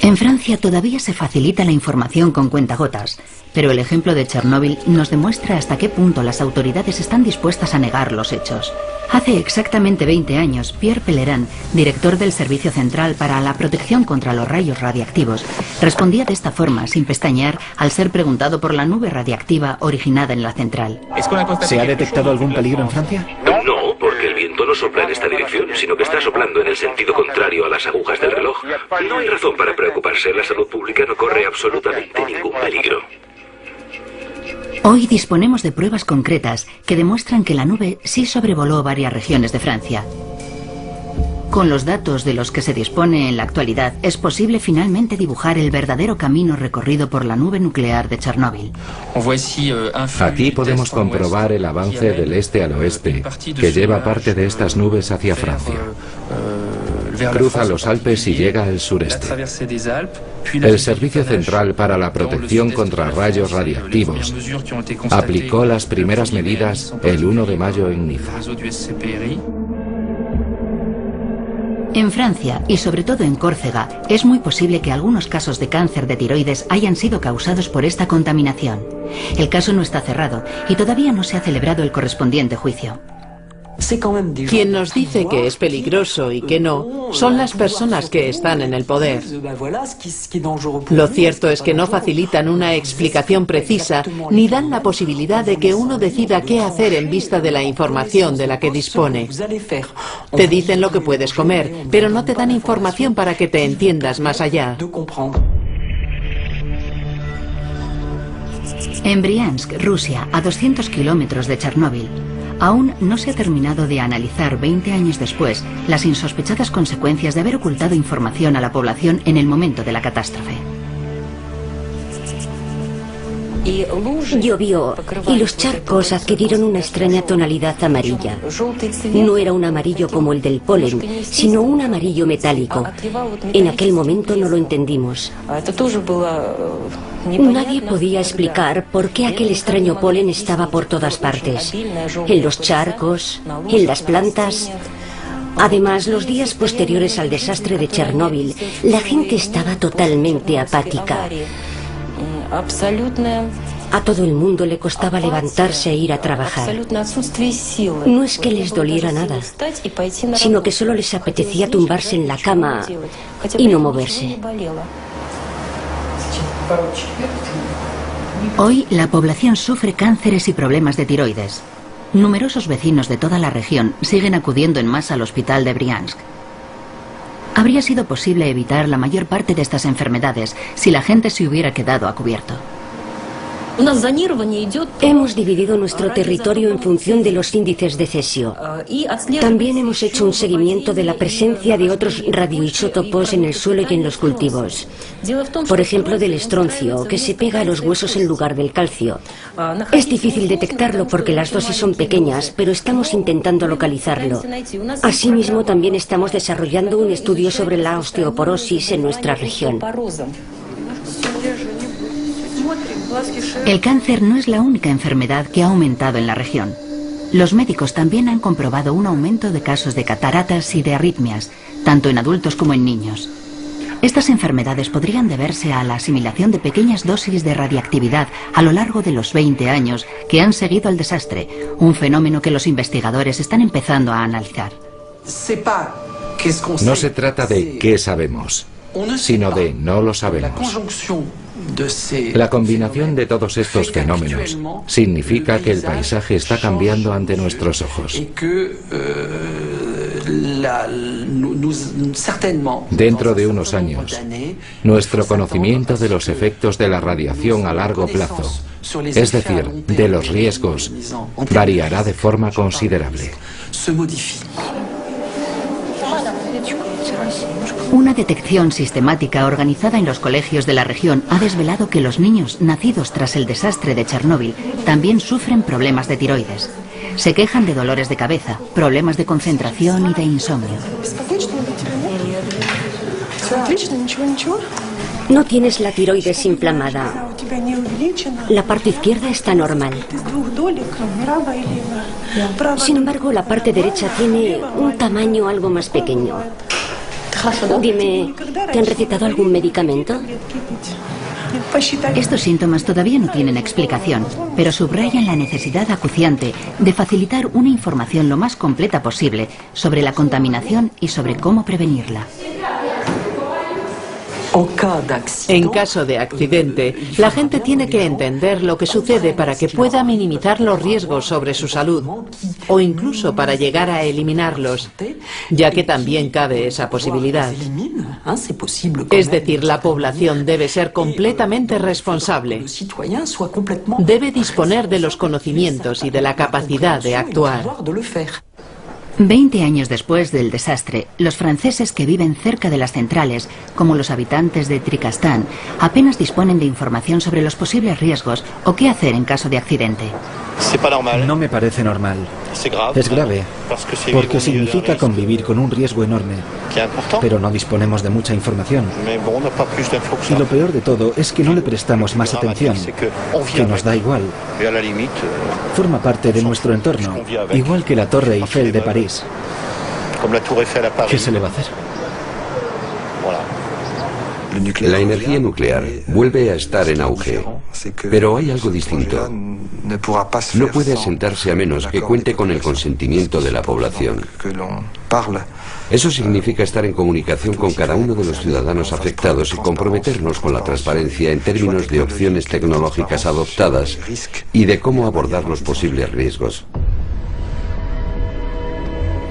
En Francia todavía se facilita la información con cuentagotas, pero el ejemplo de Chernóbil nos demuestra hasta qué punto las autoridades están dispuestas a negar los hechos. Hace exactamente 20 años, Pierre Pellerin, director del Servicio Central para la Protección contra los Rayos Radiactivos, respondía de esta forma, sin pestañear, al ser preguntado por la nube radiactiva originada en la central. ¿Se ha detectado algún peligro en Francia? No, porque el viento no sopla en esta dirección, sino que está soplando en el sentido contrario a las agujas del reloj. No hay razón para preocuparse, la salud pública no corre absolutamente ningún peligro. Hoy disponemos de pruebas concretas que demuestran que la nube sí sobrevoló varias regiones de Francia. Con los datos de los que se dispone en la actualidad, es posible finalmente dibujar el verdadero camino recorrido por la nube nuclear de Chernóbil. Aquí podemos comprobar el avance del este al oeste, que lleva parte de estas nubes hacia Francia. Cruza los Alpes y llega al sureste. El Servicio Central para la Protección contra Rayos Radiactivos aplicó las primeras medidas el 1 de mayo en Niza. En Francia, y sobre todo en Córcega, es muy posible que algunos casos de cáncer de tiroides hayan sido causados por esta contaminación. El caso no está cerrado y todavía no se ha celebrado el correspondiente juicio. Quien nos dice que es peligroso y que no son las personas que están en el poder. Lo cierto es que no facilitan una explicación precisa ni dan la posibilidad de que uno decida qué hacer en vista de la información de la que dispone. Te dicen lo que puedes comer, pero no te dan información para que te entiendas más allá. En Briansk, Rusia, a 200 kilómetros de Chernóbil, aún no se ha terminado de analizar 20 años después las insospechadas consecuencias de haber ocultado información a la población en el momento de la catástrofe. Llovió y los charcos adquirieron una extraña tonalidad amarilla. No era un amarillo como el del polen, sino un amarillo metálico. En aquel momento no lo entendimos. Nadie podía explicar por qué aquel extraño polen estaba por todas partes, en los charcos, en las plantas. Además, los días posteriores al desastre de Chernóbil, la gente estaba totalmente apática. A todo el mundo le costaba levantarse e ir a trabajar. No es que les doliera nada, sino que solo les apetecía tumbarse en la cama y no moverse. Hoy la población sufre cánceres y problemas de tiroides. Numerosos vecinos de toda la región siguen acudiendo en masa al hospital de Briansk. Habría sido posible evitar la mayor parte de estas enfermedades si la gente se hubiera quedado a cubierto. Hemos dividido nuestro territorio en función de los índices de cesio. También hemos hecho un seguimiento de la presencia de otros radioisótopos en el suelo y en los cultivos. Por ejemplo, del estroncio, que se pega a los huesos en lugar del calcio. Es difícil detectarlo porque las dosis son pequeñas, pero estamos intentando localizarlo. Asimismo, también estamos desarrollando un estudio sobre la osteoporosis en nuestra región. El cáncer no es la única enfermedad que ha aumentado en la región. Los médicos también han comprobado un aumento de casos de cataratas y de arritmias, tanto en adultos como en niños. Estas enfermedades podrían deberse a la asimilación de pequeñas dosis de radiactividad a lo largo de los 20 años que han seguido al desastre, un fenómeno que los investigadores están empezando a analizar. No se trata de qué sabemos, sino de no lo sabemos. La combinación de todos estos fenómenos significa que el paisaje está cambiando ante nuestros ojos. Dentro de unos años, nuestro conocimiento de los efectos de la radiación a largo plazo, es decir, de los riesgos, variará de forma considerable. Una detección sistemática organizada en los colegios de la región ha desvelado que los niños nacidos tras el desastre de Chernóbil también sufren problemas de tiroides. Se quejan de dolores de cabeza, problemas de concentración y de insomnio. No tienes la tiroides inflamada. La parte izquierda está normal. Sin embargo, la parte derecha tiene un tamaño algo más pequeño. Dime, ¿te han recetado algún medicamento? Estos síntomas todavía no tienen explicación, pero subrayan la necesidad acuciante de facilitar una información lo más completa posible sobre la contaminación y sobre cómo prevenirla. En caso de accidente, la gente tiene que entender lo que sucede para que pueda minimizar los riesgos sobre su salud, o incluso para llegar a eliminarlos, ya que también cabe esa posibilidad. Es decir, la población debe ser completamente responsable. Debe disponer de los conocimientos y de la capacidad de actuar. 20 años después del desastre, los franceses que viven cerca de las centrales, como los habitantes de Tricastan, apenas disponen de información sobre los posibles riesgos o qué hacer en caso de accidente. No me parece normal. Es grave, porque significa convivir con un riesgo enorme, pero no disponemos de mucha información. Y lo peor de todo es que no le prestamos más atención, que nos da igual. Forma parte de nuestro entorno, igual que la Torre Eiffel de París. ¿Qué se le va a hacer? La energía nuclear vuelve a estar en auge, pero hay algo distinto. No puede asentarse a menos que cuente con el consentimiento de la población. Eso significa estar en comunicación con cada uno de los ciudadanos afectados y comprometernos con la transparencia en términos de opciones tecnológicas adoptadas y de cómo abordar los posibles riesgos.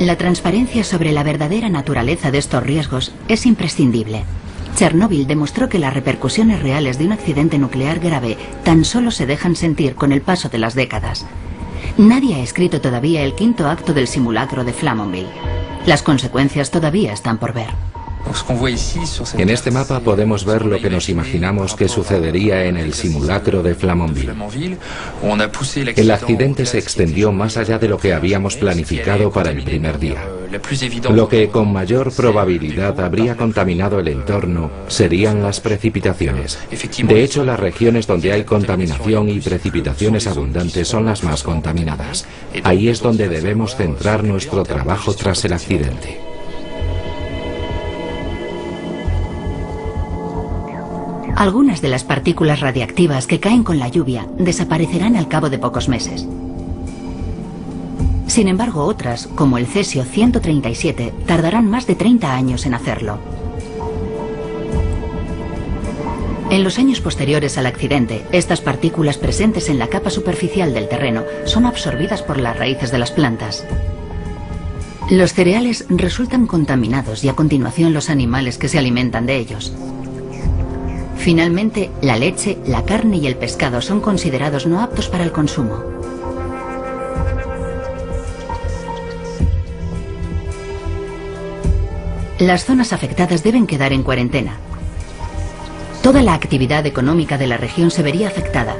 La transparencia sobre la verdadera naturaleza de estos riesgos es imprescindible. Chernóbil demostró que las repercusiones reales de un accidente nuclear grave tan solo se dejan sentir con el paso de las décadas. Nadie ha escrito todavía el quinto acto del simulacro de Flamanville. Las consecuencias todavía están por ver. En este mapa podemos ver lo que nos imaginamos que sucedería en el simulacro de Flamanville. El accidente se extendió más allá de lo que habíamos planificado para el primer día. Lo que con mayor probabilidad habría contaminado el entorno serían las precipitaciones. De hecho, las regiones donde hay contaminación y precipitaciones abundantes son las más contaminadas. Ahí es donde debemos centrar nuestro trabajo tras el accidente. Algunas de las partículas radiactivas que caen con la lluvia desaparecerán al cabo de pocos meses. Sin embargo, otras, como el cesio 137, tardarán más de 30 años en hacerlo. En los años posteriores al accidente, estas partículas presentes en la capa superficial del terreno son absorbidas por las raíces de las plantas. Los cereales resultan contaminados y a continuación los animales que se alimentan de ellos. Finalmente, la leche, la carne y el pescado son considerados no aptos para el consumo. Las zonas afectadas deben quedar en cuarentena. Toda la actividad económica de la región se vería afectada.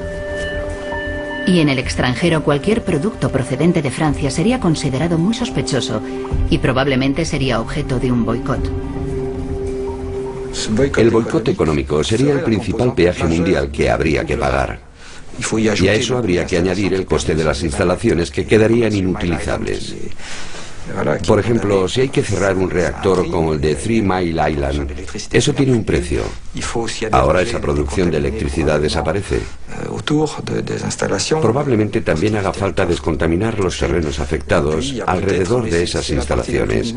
Y en el extranjero cualquier producto procedente de Francia sería considerado muy sospechoso y probablemente sería objeto de un boicot. El boicot económico sería el principal peaje mundial que habría que pagar. Y a eso habría que añadir el coste de las instalaciones que quedarían inutilizables. Por ejemplo, si hay que cerrar un reactor como el de 3 Mile Island, eso tiene un precio. Ahora esa producción de electricidad desaparece. Probablemente también haga falta descontaminar los terrenos afectados alrededor de esas instalaciones.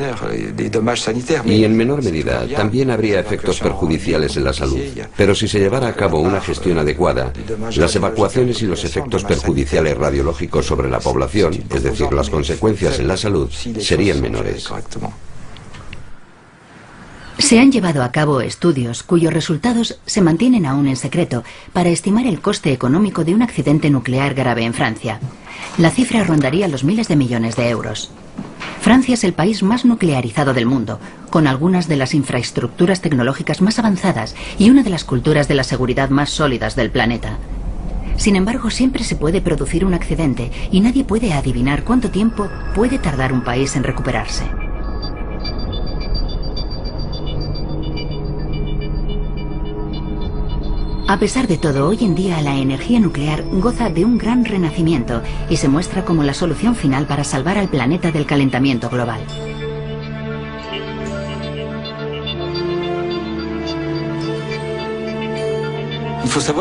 Y en menor medida también habría efectos perjudiciales en la salud. Pero si se llevara a cabo una gestión adecuada, las evacuaciones y los efectos perjudiciales radiológicos sobre la población, es decir, las consecuencias en la salud, serían menores. Se han llevado a cabo estudios cuyos resultados se mantienen aún en secreto para estimar el coste económico de un accidente nuclear grave en Francia. La cifra rondaría los miles de millones de euros. Francia es el país más nuclearizado del mundo, con algunas de las infraestructuras tecnológicas más avanzadas y una de las culturas de la seguridad más sólidas del planeta. Sin embargo, siempre se puede producir un accidente y nadie puede adivinar cuánto tiempo puede tardar un país en recuperarse. A pesar de todo, hoy en día la energía nuclear goza de un gran renacimiento y se muestra como la solución final para salvar al planeta del calentamiento global.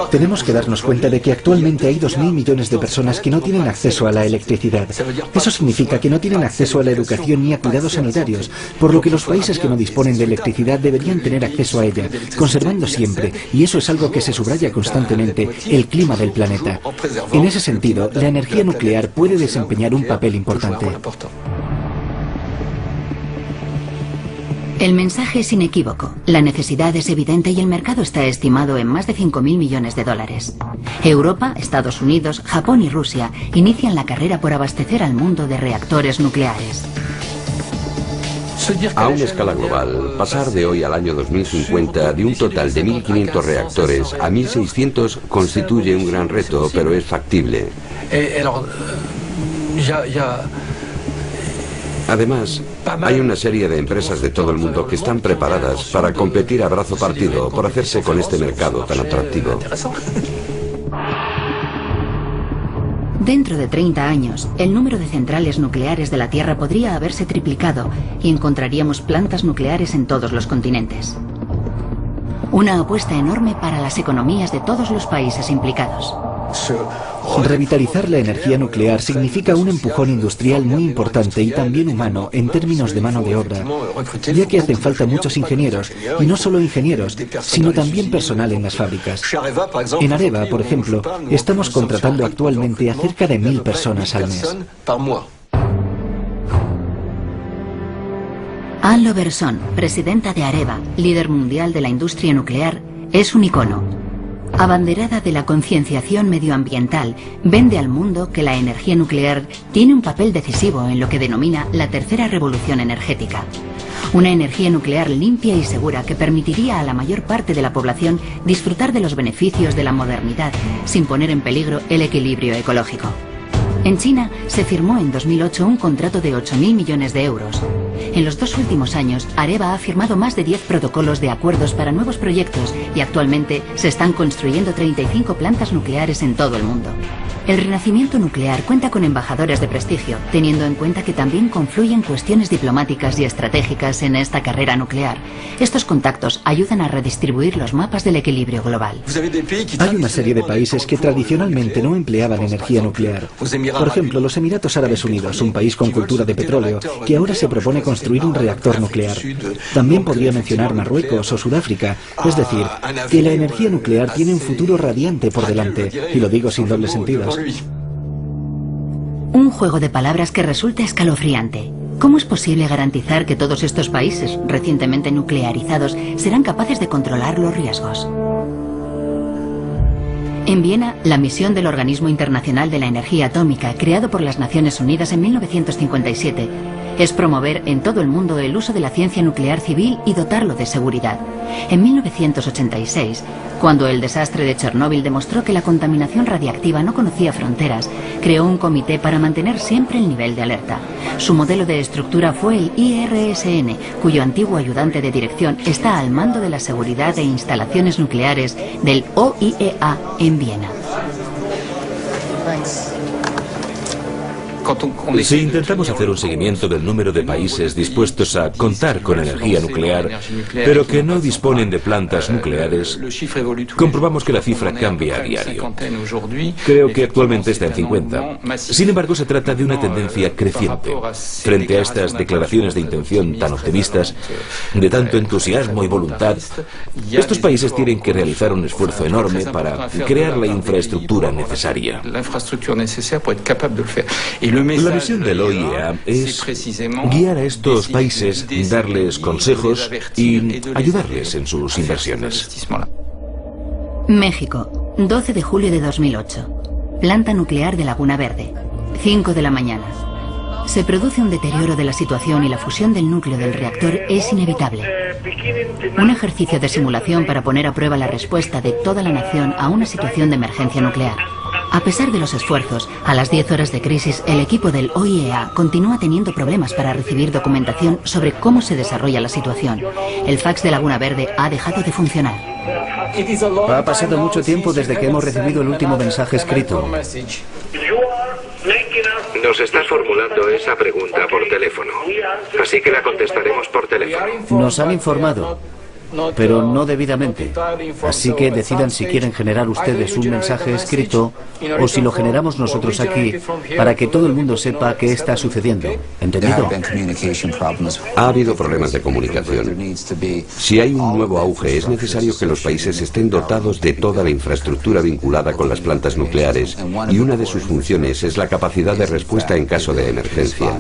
Tenemos que darnos cuenta de que actualmente hay 2.000 millones de personas que no tienen acceso a la electricidad. Eso significa que no tienen acceso a la educación ni a cuidados sanitarios, por lo que los países que no disponen de electricidad deberían tener acceso a ella, conservando siempre, y eso es algo que se subraya constantemente, el clima del planeta. En ese sentido, la energía nuclear puede desempeñar un papel importante. El mensaje es inequívoco, la necesidad es evidente y el mercado está estimado en más de 5.000 millones de dólares. Europa, Estados Unidos, Japón y Rusia inician la carrera por abastecer al mundo de reactores nucleares. A una escala global, pasar de hoy al año 2050 de un total de 1.500 reactores a 1.600 constituye un gran reto, pero es factible. Además, hay una serie de empresas de todo el mundo que están preparadas para competir a brazo partido por hacerse con este mercado tan atractivo. Dentro de 30 años, el número de centrales nucleares de la Tierra podría haberse triplicado y encontraríamos plantas nucleares en todos los continentes. Una apuesta enorme para las economías de todos los países implicados. Revitalizar la energía nuclear significa un empujón industrial muy importante y también humano en términos de mano de obra, ya que hacen falta muchos ingenieros, y no solo ingenieros, sino también personal en las fábricas. En Areva, por ejemplo, estamos contratando actualmente a cerca de 1000 personas al mes. Anne Loverson, presidenta de Areva, líder mundial de la industria nuclear, es un icono. Abanderada de la concienciación medioambiental, vende al mundo que la energía nuclear tiene un papel decisivo en lo que denomina la tercera revolución energética. Una energía nuclear limpia y segura que permitiría a la mayor parte de la población disfrutar de los beneficios de la modernidad sin poner en peligro el equilibrio ecológico. En China se firmó en 2008 un contrato de 8.000 millones de euros. En los 2 últimos años, Areva ha firmado más de 10 protocolos de acuerdos para nuevos proyectos y actualmente se están construyendo 35 plantas nucleares en todo el mundo. El renacimiento nuclear cuenta con embajadores de prestigio, teniendo en cuenta que también confluyen cuestiones diplomáticas y estratégicas en esta carrera nuclear. Estos contactos ayudan a redistribuir los mapas del equilibrio global. Hay una serie de países que tradicionalmente no empleaban energía nuclear. Por ejemplo, los Emiratos Árabes Unidos, un país con cultura de petróleo, que ahora se propone construir un reactor nuclear. También podría mencionar Marruecos o Sudáfrica. Es decir, que la energía nuclear tiene un futuro radiante por delante, y lo digo sin dobles sentidos. Un juego de palabras que resulta escalofriante. ¿Cómo es posible garantizar que todos estos países recientemente nuclearizados serán capaces de controlar los riesgos? En Viena, la misión del Organismo Internacional de la Energía Atómica, creado por las Naciones Unidas en 1957, es promover en todo el mundo el uso de la ciencia nuclear civil y dotarlo de seguridad. En 1986, cuando el desastre de Chernóbil demostró que la contaminación radiactiva no conocía fronteras, creó un comité para mantener siempre el nivel de alerta. Su modelo de estructura fue el IRSN, cuyo antiguo ayudante de dirección está al mando de la seguridad de instalaciones nucleares del OIEA en Viena. Si intentamos hacer un seguimiento del número de países dispuestos a contar con energía nuclear, pero que no disponen de plantas nucleares, comprobamos que la cifra cambia a diario. Creo que actualmente está en 50. Sin embargo, se trata de una tendencia creciente. Frente a estas declaraciones de intención tan optimistas, de tanto entusiasmo y voluntad, estos países tienen que realizar un esfuerzo enorme para crear la infraestructura necesaria. La misión del OIEA es guiar a estos países, darles consejos y ayudarles en sus inversiones. México, 12 de julio de 2008. Planta nuclear de Laguna Verde, 5 de la mañana. Se produce un deterioro de la situación y la fusión del núcleo del reactor es inevitable. Un ejercicio de simulación para poner a prueba la respuesta de toda la nación a una situación de emergencia nuclear. A pesar de los esfuerzos, a las 10 horas de crisis, el equipo del OIEA continúa teniendo problemas para recibir documentación sobre cómo se desarrolla la situación. El fax de Laguna Verde ha dejado de funcionar. Ha pasado mucho tiempo desde que hemos recibido el último mensaje escrito. Nos estás formulando esa pregunta por teléfono, así que la contestaremos por teléfono. Nos han informado, pero no debidamente. Así que decidan si quieren generar ustedes un mensaje escrito o si lo generamos nosotros aquí para que todo el mundo sepa qué está sucediendo. ¿Entendido? Ha habido problemas de comunicación. Si hay un nuevo auge, es necesario que los países estén dotados de toda la infraestructura vinculada con las plantas nucleares, y una de sus funciones es la capacidad de respuesta en caso de emergencia.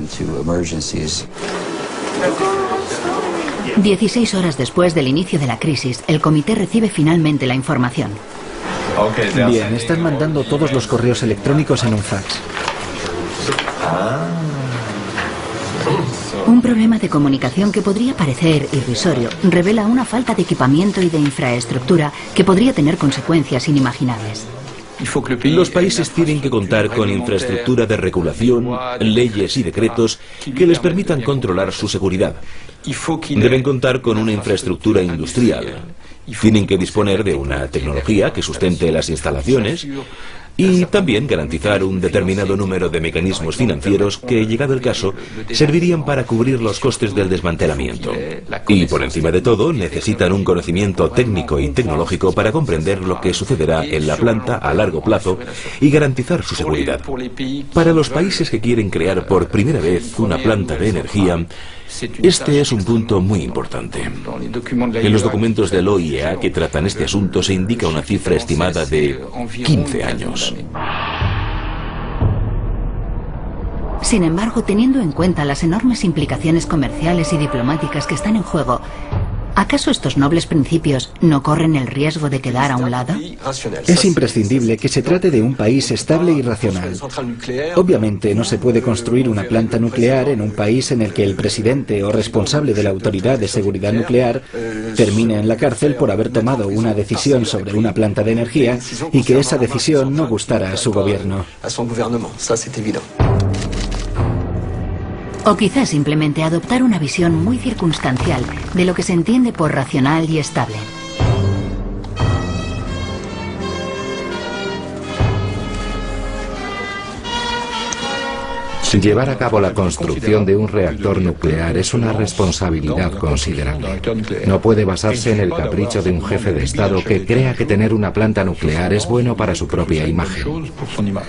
16 horas después del inicio de la crisis, el comité recibe finalmente la información. Bien, están mandando todos los correos electrónicos en un fax. Un problema de comunicación que podría parecer irrisorio revela una falta de equipamiento y de infraestructura que podría tener consecuencias inimaginables. Los países tienen que contar con infraestructura de regulación, leyes y decretos que les permitan controlar su seguridad. Deben contar con una infraestructura industrial. Tienen que disponer de una tecnología que sustente las instalaciones y también garantizar un determinado número de mecanismos financieros que, llegado el caso, servirían para cubrir los costes del desmantelamiento. Y, por encima de todo, necesitan un conocimiento técnico y tecnológico para comprender lo que sucederá en la planta a largo plazo y garantizar su seguridad. Para los países que quieren crear por primera vez una planta de energía, este es un punto muy importante. En los documentos del OIEA que tratan este asunto se indica una cifra estimada de 15 años. Sin embargo, teniendo en cuenta las enormes implicaciones comerciales y diplomáticas que están en juego, ¿acaso estos nobles principios no corren el riesgo de quedar a un lado? Es imprescindible que se trate de un país estable y racional. Obviamente no se puede construir una planta nuclear en un país en el que el presidente o responsable de la Autoridad de Seguridad Nuclear termine en la cárcel por haber tomado una decisión sobre una planta de energía y que esa decisión no gustara a su gobierno. O quizás simplemente adoptar una visión muy circunstancial de lo que se entiende por racional y estable. Llevar a cabo la construcción de un reactor nuclear es una responsabilidad considerable. No puede basarse en el capricho de un jefe de Estado que crea que tener una planta nuclear es bueno para su propia imagen.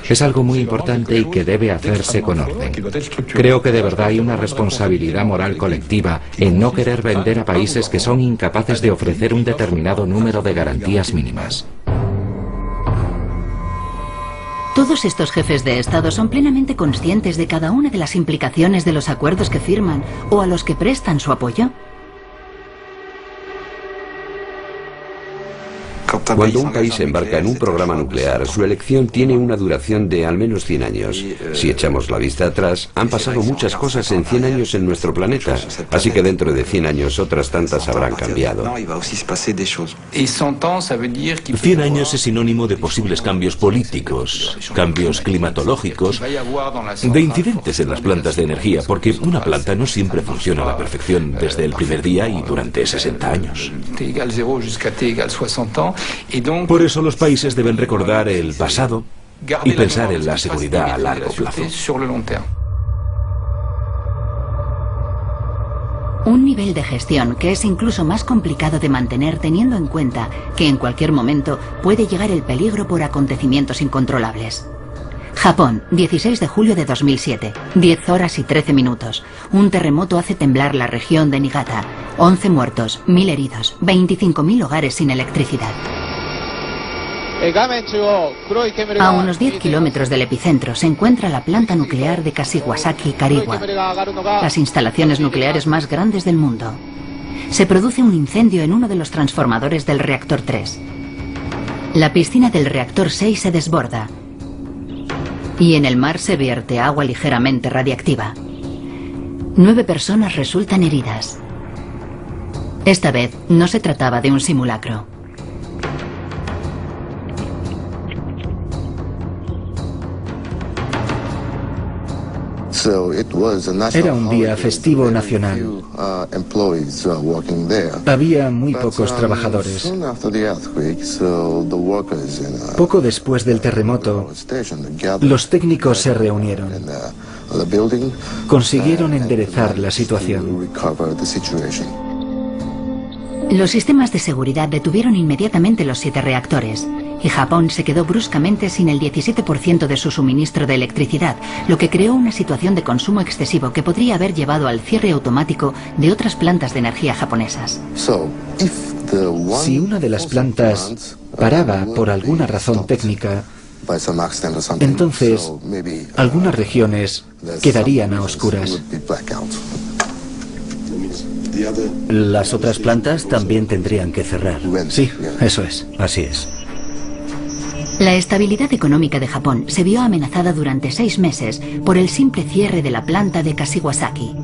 Es algo muy importante y que debe hacerse con orden. Creo que de verdad hay una responsabilidad moral colectiva en no querer vender a países que son incapaces de ofrecer un determinado número de garantías mínimas. Todos estos jefes de Estado son plenamente conscientes de cada una de las implicaciones de los acuerdos que firman o a los que prestan su apoyo. Cuando un país se embarca en un programa nuclear, su elección tiene una duración de al menos 100 años. Si echamos la vista atrás, han pasado muchas cosas en 100 años en nuestro planeta, así que dentro de 100 años otras tantas habrán cambiado. 100 años es sinónimo de posibles cambios políticos, cambios climatológicos, de incidentes en las plantas de energía, porque una planta no siempre funciona a la perfección desde el primer día y durante 60 años. Por eso los países deben recordar el pasado y pensar en la seguridad a largo plazo. Un nivel de gestión que es incluso más complicado de mantener teniendo en cuenta que en cualquier momento puede llegar el peligro por acontecimientos incontrolables. Japón, 16 de julio de 2007, 10 horas y 13 minutos. Un terremoto hace temblar la región de Niigata. 11 muertos, 1000 heridos, 25.000 hogares sin electricidad. A unos 10 kilómetros del epicentro se encuentra la planta nuclear de Kashiwazaki Kariwa, las instalaciones nucleares más grandes del mundo. Se produce un incendio en uno de los transformadores del reactor 3. La piscina del reactor 6 se desborda y en el mar se vierte agua ligeramente radiactiva. 9 personas resultan heridas. Esta vez no se trataba de un simulacro. Era un día festivo nacional. Había muy pocos trabajadores. Poco después del terremoto, los técnicos se reunieron. Consiguieron enderezar la situación. Los sistemas de seguridad detuvieron inmediatamente los 7 reactores y Japón se quedó bruscamente sin el 17% de su suministro de electricidad, lo que creó una situación de consumo excesivo que podría haber llevado al cierre automático de otras plantas de energía japonesas. Si una de las plantas paraba por alguna razón técnica, entonces algunas regiones quedarían a oscuras. Las otras plantas también tendrían que cerrar. Sí, eso es. Así es. La estabilidad económica de Japón se vio amenazada durante 6 meses por el simple cierre de la planta de Kashiwazaki.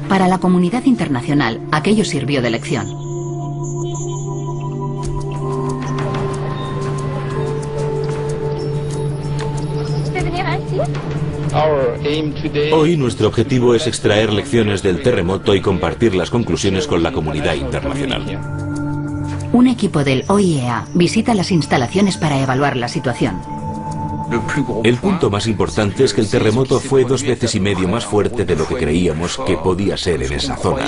Para la comunidad internacional, aquello sirvió de lección. Hoy nuestro objetivo es extraer lecciones del terremoto y compartir las conclusiones con la comunidad internacional. Un equipo del OIEA visita las instalaciones para evaluar la situación. El punto más importante es que el terremoto fue 2,5 veces más fuerte de lo que creíamos que podía ser en esa zona.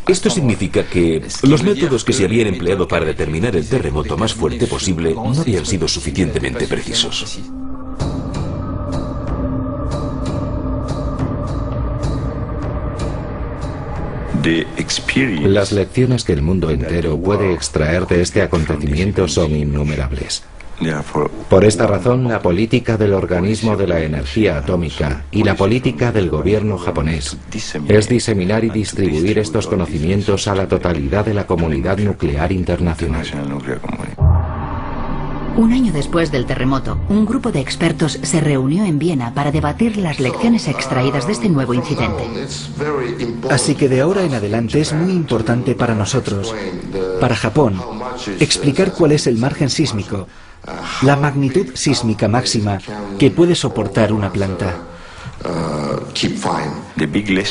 Esto significa que los métodos que se habían empleado para determinar el terremoto más fuerte posible no habían sido suficientemente precisos. Las lecciones que el mundo entero puede extraer de este acontecimiento son innumerables. Por esta razón, la política del organismo de la energía atómica y la política del gobierno japonés es diseminar y distribuir estos conocimientos a la totalidad de la comunidad nuclear internacional. Un año después del terremoto, un grupo de expertos se reunió en Viena para debatir las lecciones extraídas de este nuevo incidente. Así que de ahora en adelante es muy importante para nosotros, para Japón, explicar cuál es el margen sísmico, la magnitud sísmica máxima que puede soportar una planta.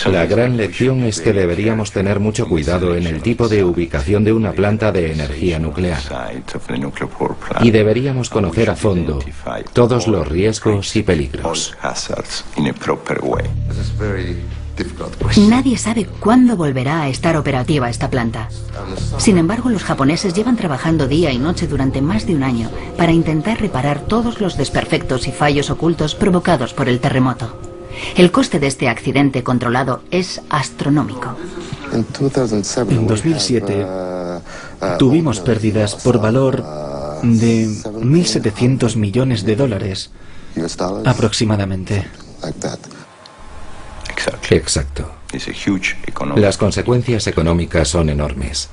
La gran lección es que deberíamos tener mucho cuidado en el tipo de ubicación de una planta de energía nuclear. Y deberíamos conocer a fondo todos los riesgos y peligros. Nadie sabe cuándo volverá a estar operativa esta planta. Sin embargo, los japoneses llevan trabajando día y noche durante más de un año para intentar reparar todos los desperfectos y fallos ocultos provocados por el terremoto. El coste de este accidente controlado es astronómico. En 2007 tuvimos pérdidas por valor de 1.700 millones de dólares aproximadamente. Exacto. Las consecuencias económicas son enormes.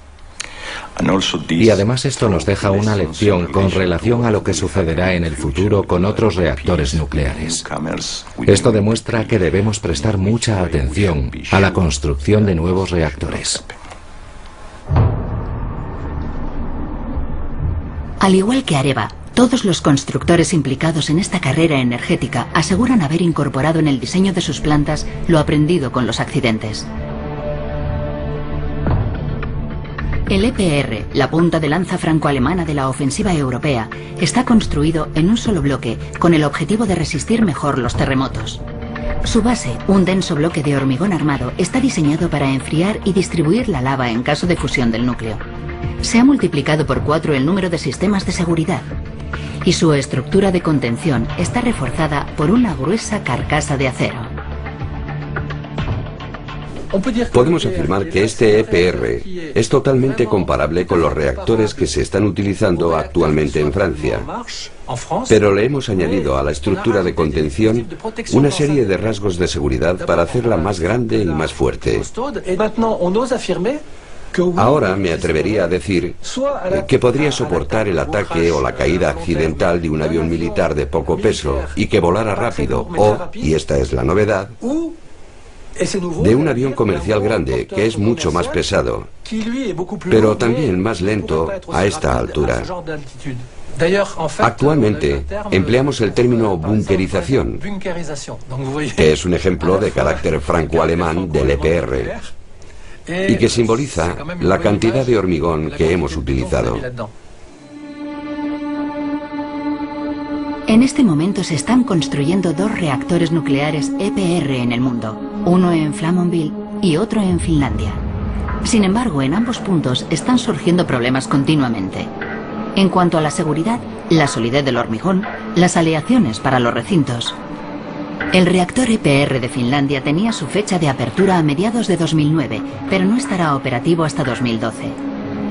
Y además esto nos deja una lección con relación a lo que sucederá en el futuro con otros reactores nucleares. Esto demuestra que debemos prestar mucha atención a la construcción de nuevos reactores. Al igual que Areva, todos los constructores implicados en esta carrera energética aseguran haber incorporado en el diseño de sus plantas lo aprendido con los accidentes. El EPR, la punta de lanza franco-alemana de la ofensiva europea, está construido en un solo bloque con el objetivo de resistir mejor los terremotos. Su base, un denso bloque de hormigón armado, está diseñado para enfriar y distribuir la lava en caso de fusión del núcleo. Se ha multiplicado por 4 el número de sistemas de seguridad y su estructura de contención está reforzada por una gruesa carcasa de acero. Podemos afirmar que este EPR es totalmente comparable con los reactores que se están utilizando actualmente en Francia. Pero le hemos añadido a la estructura de contención una serie de rasgos de seguridad para hacerla más grande y más fuerte. Ahora me atrevería a decir que podría soportar el ataque o la caída accidental de un avión militar de poco peso y que volara rápido o, y esta es la novedad, de un avión comercial grande que es mucho más pesado, pero también más lento a esta altura. Actualmente empleamos el término bunkerización, que es un ejemplo de carácter franco-alemán del EPR y que simboliza la cantidad de hormigón que hemos utilizado. En este momento se están construyendo 2 reactores nucleares EPR en el mundo, uno en Flamanville y otro en Finlandia. Sin embargo, en ambos puntos están surgiendo problemas continuamente. En cuanto a la seguridad, la solidez del hormigón, las aleaciones para los recintos. El reactor EPR de Finlandia tenía su fecha de apertura a mediados de 2009, pero no estará operativo hasta 2012.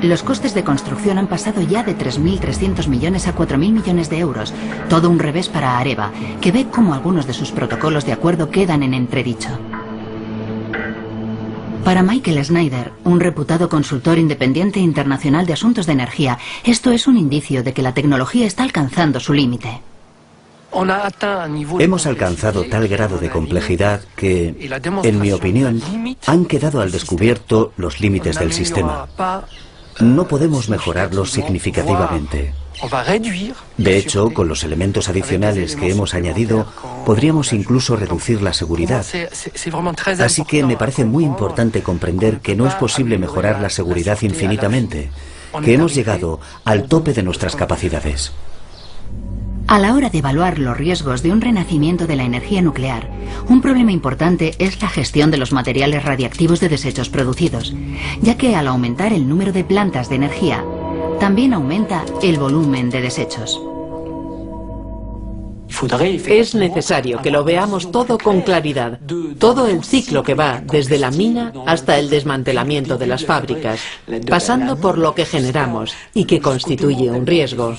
Los costes de construcción han pasado ya de 3.300 millones a 4.000 millones de euros, todo un revés para Areva, que ve cómo algunos de sus protocolos de acuerdo quedan en entredicho. Para Michael Snyder, un reputado consultor independiente internacional de asuntos de energía, esto es un indicio de que la tecnología está alcanzando su límite. Hemos alcanzado tal grado de complejidad que, en mi opinión, han quedado al descubierto los límites del sistema. No podemos mejorarlos significativamente. De hecho, con los elementos adicionales que hemos añadido, podríamos incluso reducir la seguridad. Así que me parece muy importante comprender que no es posible mejorar la seguridad infinitamente, que hemos llegado al tope de nuestras capacidades. A la hora de evaluar los riesgos de un renacimiento de la energía nuclear, un problema importante es la gestión de los materiales radiactivos de desechos producidos, ya que al aumentar el número de plantas de energía, también aumenta el volumen de desechos. Es necesario que lo veamos todo con claridad, todo el ciclo que va desde la mina hasta el desmantelamiento de las fábricas, pasando por lo que generamos y que constituye un riesgo.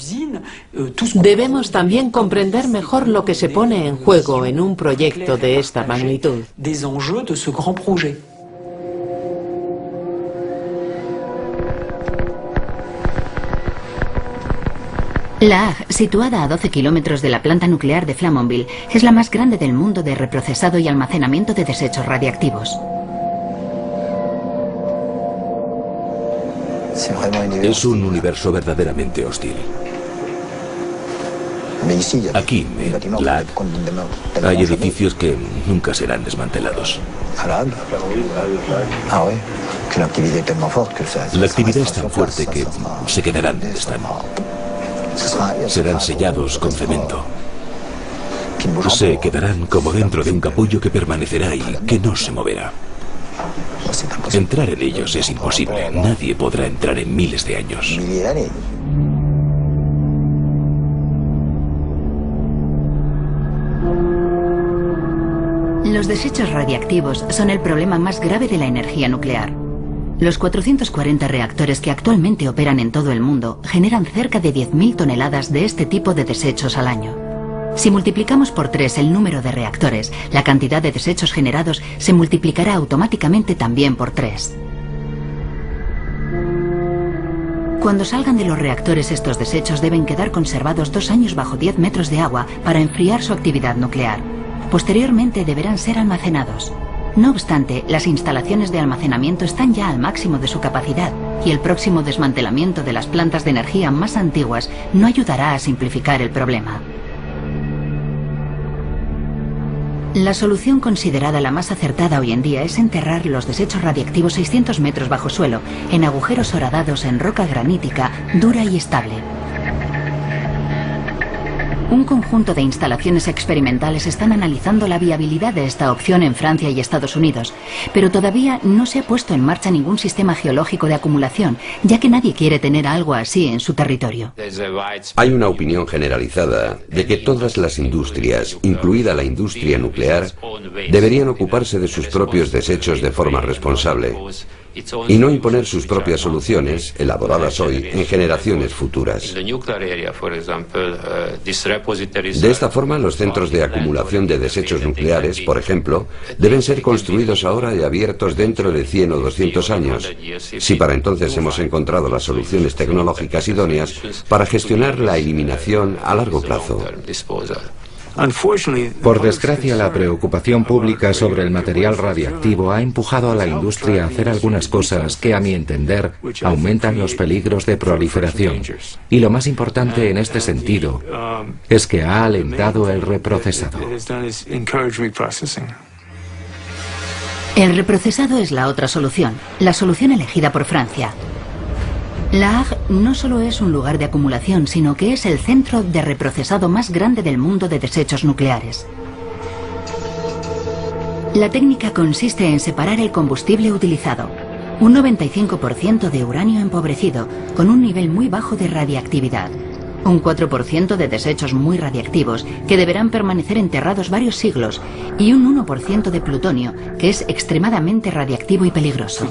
Debemos también comprender mejor lo que se pone en juego en un proyecto de esta magnitud. La Hague, situada a 12 kilómetros de la planta nuclear de Flamanville, es la más grande del mundo de reprocesado y almacenamiento de desechos radiactivos. Es un universo verdaderamente hostil. Aquí, en La Hague, hay edificios que nunca serán desmantelados. La actividad es tan fuerte que se quedarán donde están. Serán sellados con cemento. Se quedarán como dentro de un capullo que permanecerá y que no se moverá. Entrar en ellos es imposible. Nadie podrá entrar en miles de años. Los desechos radiactivos son el problema más grave de la energía nuclear. Los 440 reactores que actualmente operan en todo el mundo generan cerca de 10.000 toneladas de este tipo de desechos al año. Si multiplicamos por 3 el número de reactores, la cantidad de desechos generados se multiplicará automáticamente también por 3. Cuando salgan de los reactores, estos desechos deben quedar conservados 2 años bajo 10 metros de agua para enfriar su actividad nuclear. Posteriormente deberán ser almacenados. No obstante, las instalaciones de almacenamiento están ya al máximo de su capacidad y el próximo desmantelamiento de las plantas de energía más antiguas no ayudará a simplificar el problema. La solución considerada la más acertada hoy en día es enterrar los desechos radiactivos 600 metros bajo suelo, en agujeros horadados en roca granítica dura y estable. Un conjunto de instalaciones experimentales están analizando la viabilidad de esta opción en Francia y Estados Unidos, pero todavía no se ha puesto en marcha ningún sistema geológico de acumulación, ya que nadie quiere tener algo así en su territorio. Hay una opinión generalizada de que todas las industrias, incluida la industria nuclear, deberían ocuparse de sus propios desechos de forma responsable y no imponer sus propias soluciones, elaboradas hoy, en generaciones futuras. De esta forma, los centros de acumulación de desechos nucleares, por ejemplo, deben ser construidos ahora y abiertos dentro de 100 o 200 años, si para entonces hemos encontrado las soluciones tecnológicas idóneas para gestionar la eliminación a largo plazo. Por desgracia, la preocupación pública sobre el material radiactivo ha empujado a la industria a hacer algunas cosas que, a mi entender, aumentan los peligros de proliferación. Y lo más importante en este sentido es que ha alentado el reprocesado. El reprocesado es la otra solución, la solución elegida por Francia. La Hague no solo es un lugar de acumulación, sino que es el centro de reprocesado más grande del mundo de desechos nucleares. La técnica consiste en separar el combustible utilizado, un 95% de uranio empobrecido, con un nivel muy bajo de radiactividad, un 4% de desechos muy radiactivos, que deberán permanecer enterrados varios siglos, y un 1% de plutonio, que es extremadamente radiactivo y peligroso.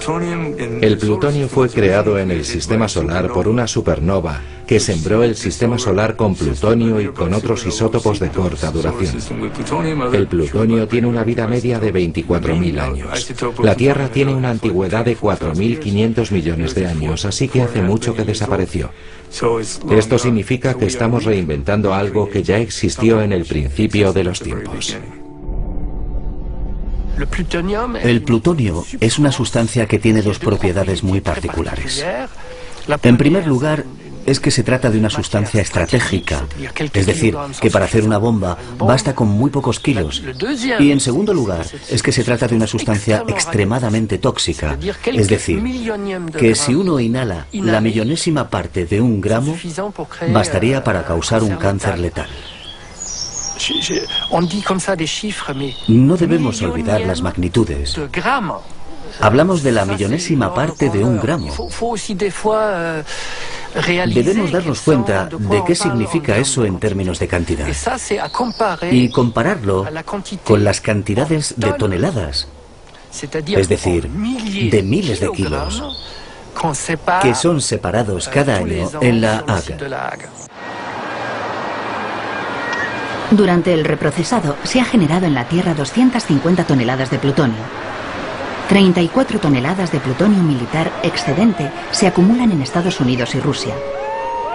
El plutonio fue creado en el sistema solar por una supernova que sembró el sistema solar con plutonio y con otros isótopos de corta duración. El plutonio tiene una vida media de 24.000 años. La Tierra tiene una antigüedad de 4.500 millones de años, así que hace mucho que desapareció. Esto significa que estamos reinventando algo que ya existió en el principio de los tiempos. El plutonio es una sustancia que tiene dos propiedades muy particulares. En primer lugar, es que se trata de una sustancia estratégica, es decir, que para hacer una bomba basta con muy pocos kilos. Y en segundo lugar, es que se trata de una sustancia extremadamente tóxica, es decir, que si uno inhala la millonésima parte de un gramo, bastaría para causar un cáncer letal. No debemos olvidar las magnitudes. Hablamos de la millonésima parte de un gramo. Debemos darnos cuenta de qué significa eso en términos de cantidad y compararlo con las cantidades de toneladas, es decir, de miles de kilos, que son separados cada año en la Hague. Durante el reprocesado se ha generado en la Tierra 250 toneladas de plutonio. 34 toneladas de plutonio militar excedente se acumulan en Estados Unidos y Rusia.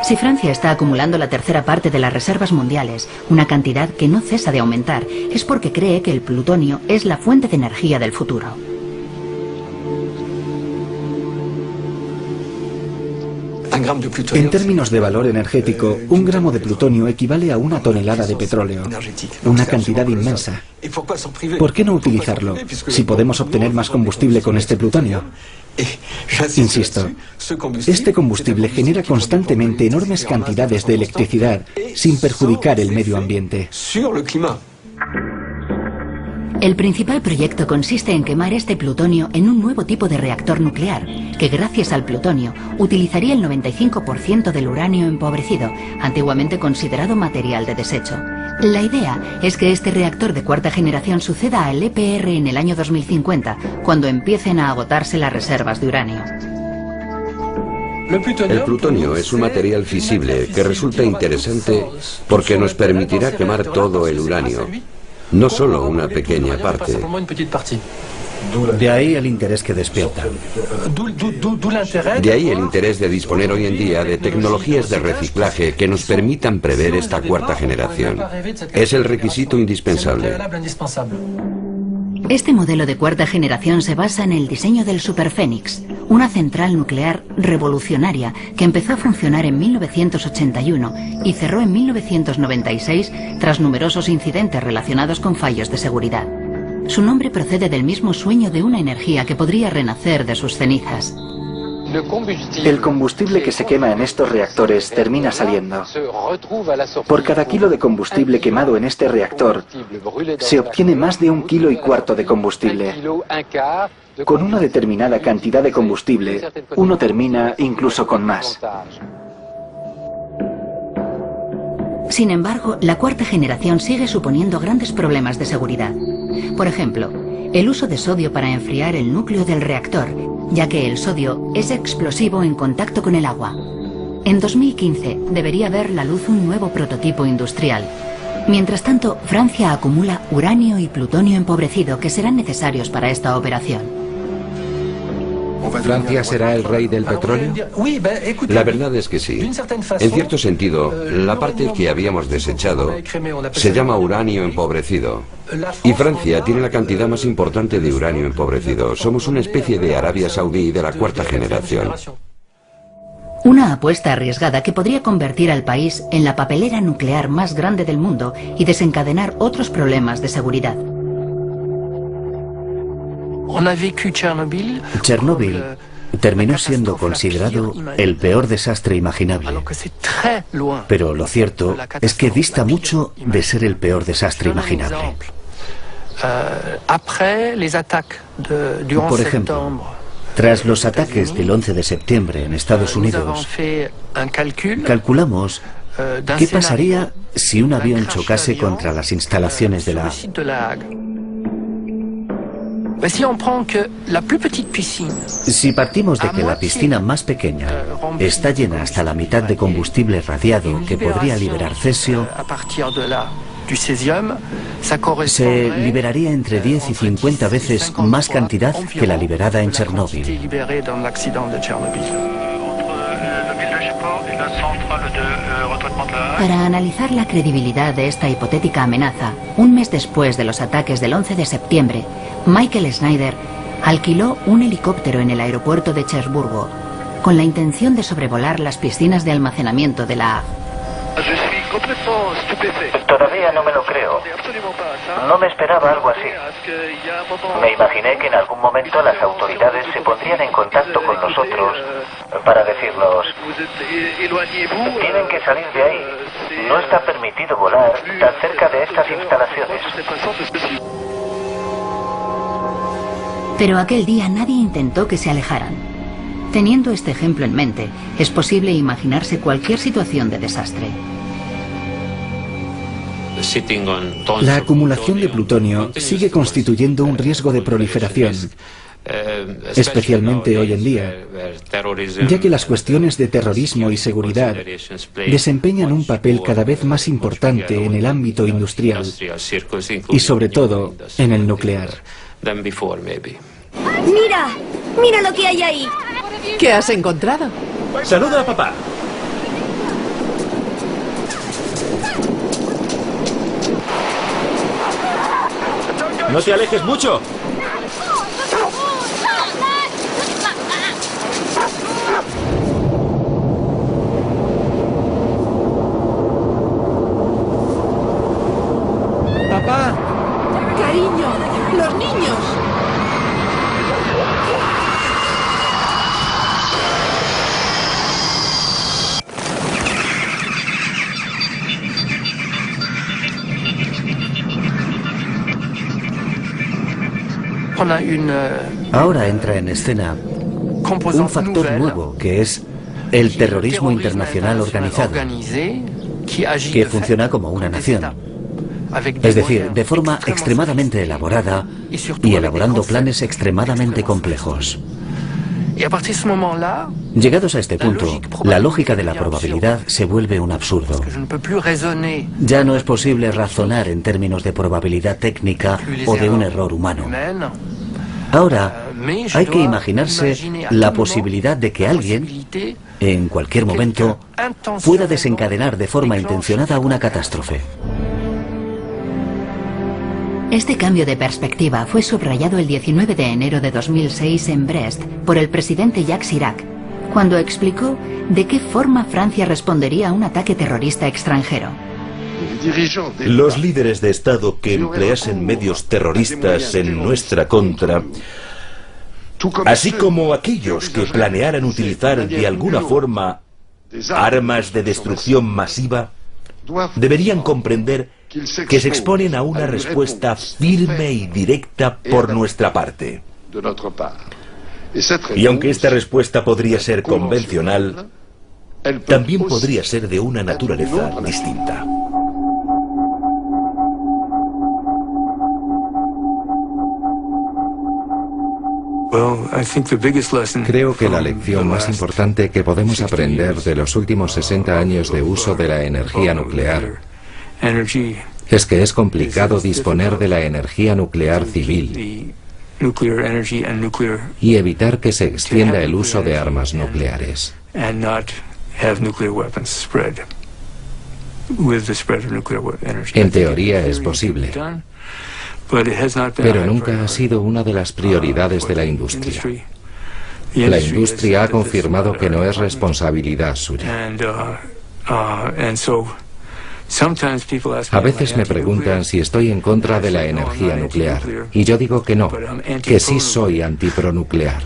Si Francia está acumulando la tercera parte de las reservas mundiales, una cantidad que no cesa de aumentar, es porque cree que el plutonio es la fuente de energía del futuro. En términos de valor energético, un gramo de plutonio equivale a una tonelada de petróleo, una cantidad inmensa. ¿Por qué no utilizarlo si podemos obtener más combustible con este plutonio? Insisto, este combustible genera constantemente enormes cantidades de electricidad sin perjudicar el medio ambiente. El principal proyecto consiste en quemar este plutonio en un nuevo tipo de reactor nuclear, que gracias al plutonio utilizaría el 95% del uranio empobrecido, antiguamente considerado material de desecho. La idea es que este reactor de cuarta generación suceda al EPR en el año 2050, cuando empiecen a agotarse las reservas de uranio. El plutonio es un material fisible que resulta interesante porque nos permitirá quemar todo el uranio, no solo una pequeña parte. De ahí el interés que despierta. De ahí el interés de disponer hoy en día de tecnologías de reciclaje que nos permitan prever esta cuarta generación. Es el requisito indispensable. Este modelo de cuarta generación se basa en el diseño del Superfénix, una central nuclear revolucionaria que empezó a funcionar en 1981 y cerró en 1996 tras numerosos incidentes relacionados con fallos de seguridad. Su nombre procede del mismo sueño de una energía que podría renacer de sus cenizas. El combustible que se quema en estos reactores termina saliendo. Por cada kilo de combustible quemado en este reactor, se obtiene más de 1,4 kilos de combustible. Con una determinada cantidad de combustible, uno termina incluso con más. Sin embargo, la cuarta generación sigue suponiendo grandes problemas de seguridad. Por ejemplo, el uso de sodio para enfriar el núcleo del reactor, ya que el sodio es explosivo en contacto con el agua. En 2015 debería ver la luz un nuevo prototipo industrial. Mientras tanto, Francia acumula uranio y plutonio empobrecido que serán necesarios para esta operación. ¿Francia será el rey del petróleo? La verdad es que sí. En cierto sentido, la parte que habíamos desechado se llama uranio empobrecido. Y Francia tiene la cantidad más importante de uranio empobrecido. Somos una especie de Arabia Saudí de la cuarta generación. Una apuesta arriesgada que podría convertir al país en la papelera nuclear más grande del mundo y desencadenar otros problemas de seguridad. Chernóbil terminó siendo considerado el peor desastre imaginable. Pero lo cierto es que dista mucho de ser el peor desastre imaginable. Por ejemplo, tras los ataques del 11 de septiembre en Estados Unidos, calculamos qué pasaría si un avión chocase contra las instalaciones de la Hague. Si partimos de que la piscina más pequeña está llena hasta la mitad de combustible radiado que podría liberar cesio, se liberaría entre 10 y 50 veces más cantidad que la liberada en Chernóbil. Para analizar la credibilidad de esta hipotética amenaza, un mes después de los ataques del 11 de septiembre, Michael Snyder alquiló un helicóptero en el aeropuerto de Cherburgo con la intención de sobrevolar las piscinas de almacenamiento de la Hague. Todavía no me lo creo. No me esperaba algo así. Me imaginé que en algún momento las autoridades se pondrían en contacto con nosotros para decirnos: tienen que salir de ahí. No está permitido volar tan cerca de estas instalaciones. Pero aquel día nadie intentó que se alejaran. Teniendo este ejemplo en mente, es posible imaginarse cualquier situación de desastre. La acumulación de plutonio sigue constituyendo un riesgo de proliferación, especialmente hoy en día, ya que las cuestiones de terrorismo y seguridad desempeñan un papel cada vez más importante en el ámbito industrial y sobre todo en el nuclear. ¡Mira! ¡Mira lo que hay ahí! ¿Qué has encontrado? Saluda a papá. No te alejes mucho. Papá. Cariño, los niños. Ahora entra en escena un factor nuevo, que es el terrorismo internacional organizado, que funciona como una nación. Es decir, de forma extremadamente elaborada y elaborando planes extremadamente complejos. Llegados a este punto, la lógica de la probabilidad se vuelve un absurdo. Ya no es posible razonar en términos de probabilidad técnica o de un error humano. Ahora, hay que imaginarse la posibilidad de que alguien, en cualquier momento, pueda desencadenar de forma intencionada una catástrofe. Este cambio de perspectiva fue subrayado el 19 de enero de 2006 en Brest por el presidente Jacques Chirac, cuando explicó de qué forma Francia respondería a un ataque terrorista extranjero. Los líderes de Estado que empleasen medios terroristas en nuestra contra, así como aquellos que planearan utilizar de alguna forma armas de destrucción masiva, deberían comprender que se exponen a una respuesta firme y directa por nuestra parte. Y aunque esta respuesta podría ser convencional, también podría ser de una naturaleza distinta. Creo que la lección más importante que podemos aprender de los últimos 60 años de uso de la energía nuclear es que es complicado disponer de la energía nuclear civil y evitar que se extienda el uso de armas nucleares. En teoría es posible, pero nunca ha sido una de las prioridades de la industria. La industria ha confirmado que no es responsabilidad suya. A veces me preguntan si estoy en contra de la energía nuclear, y yo digo que no, que sí soy antipronuclear.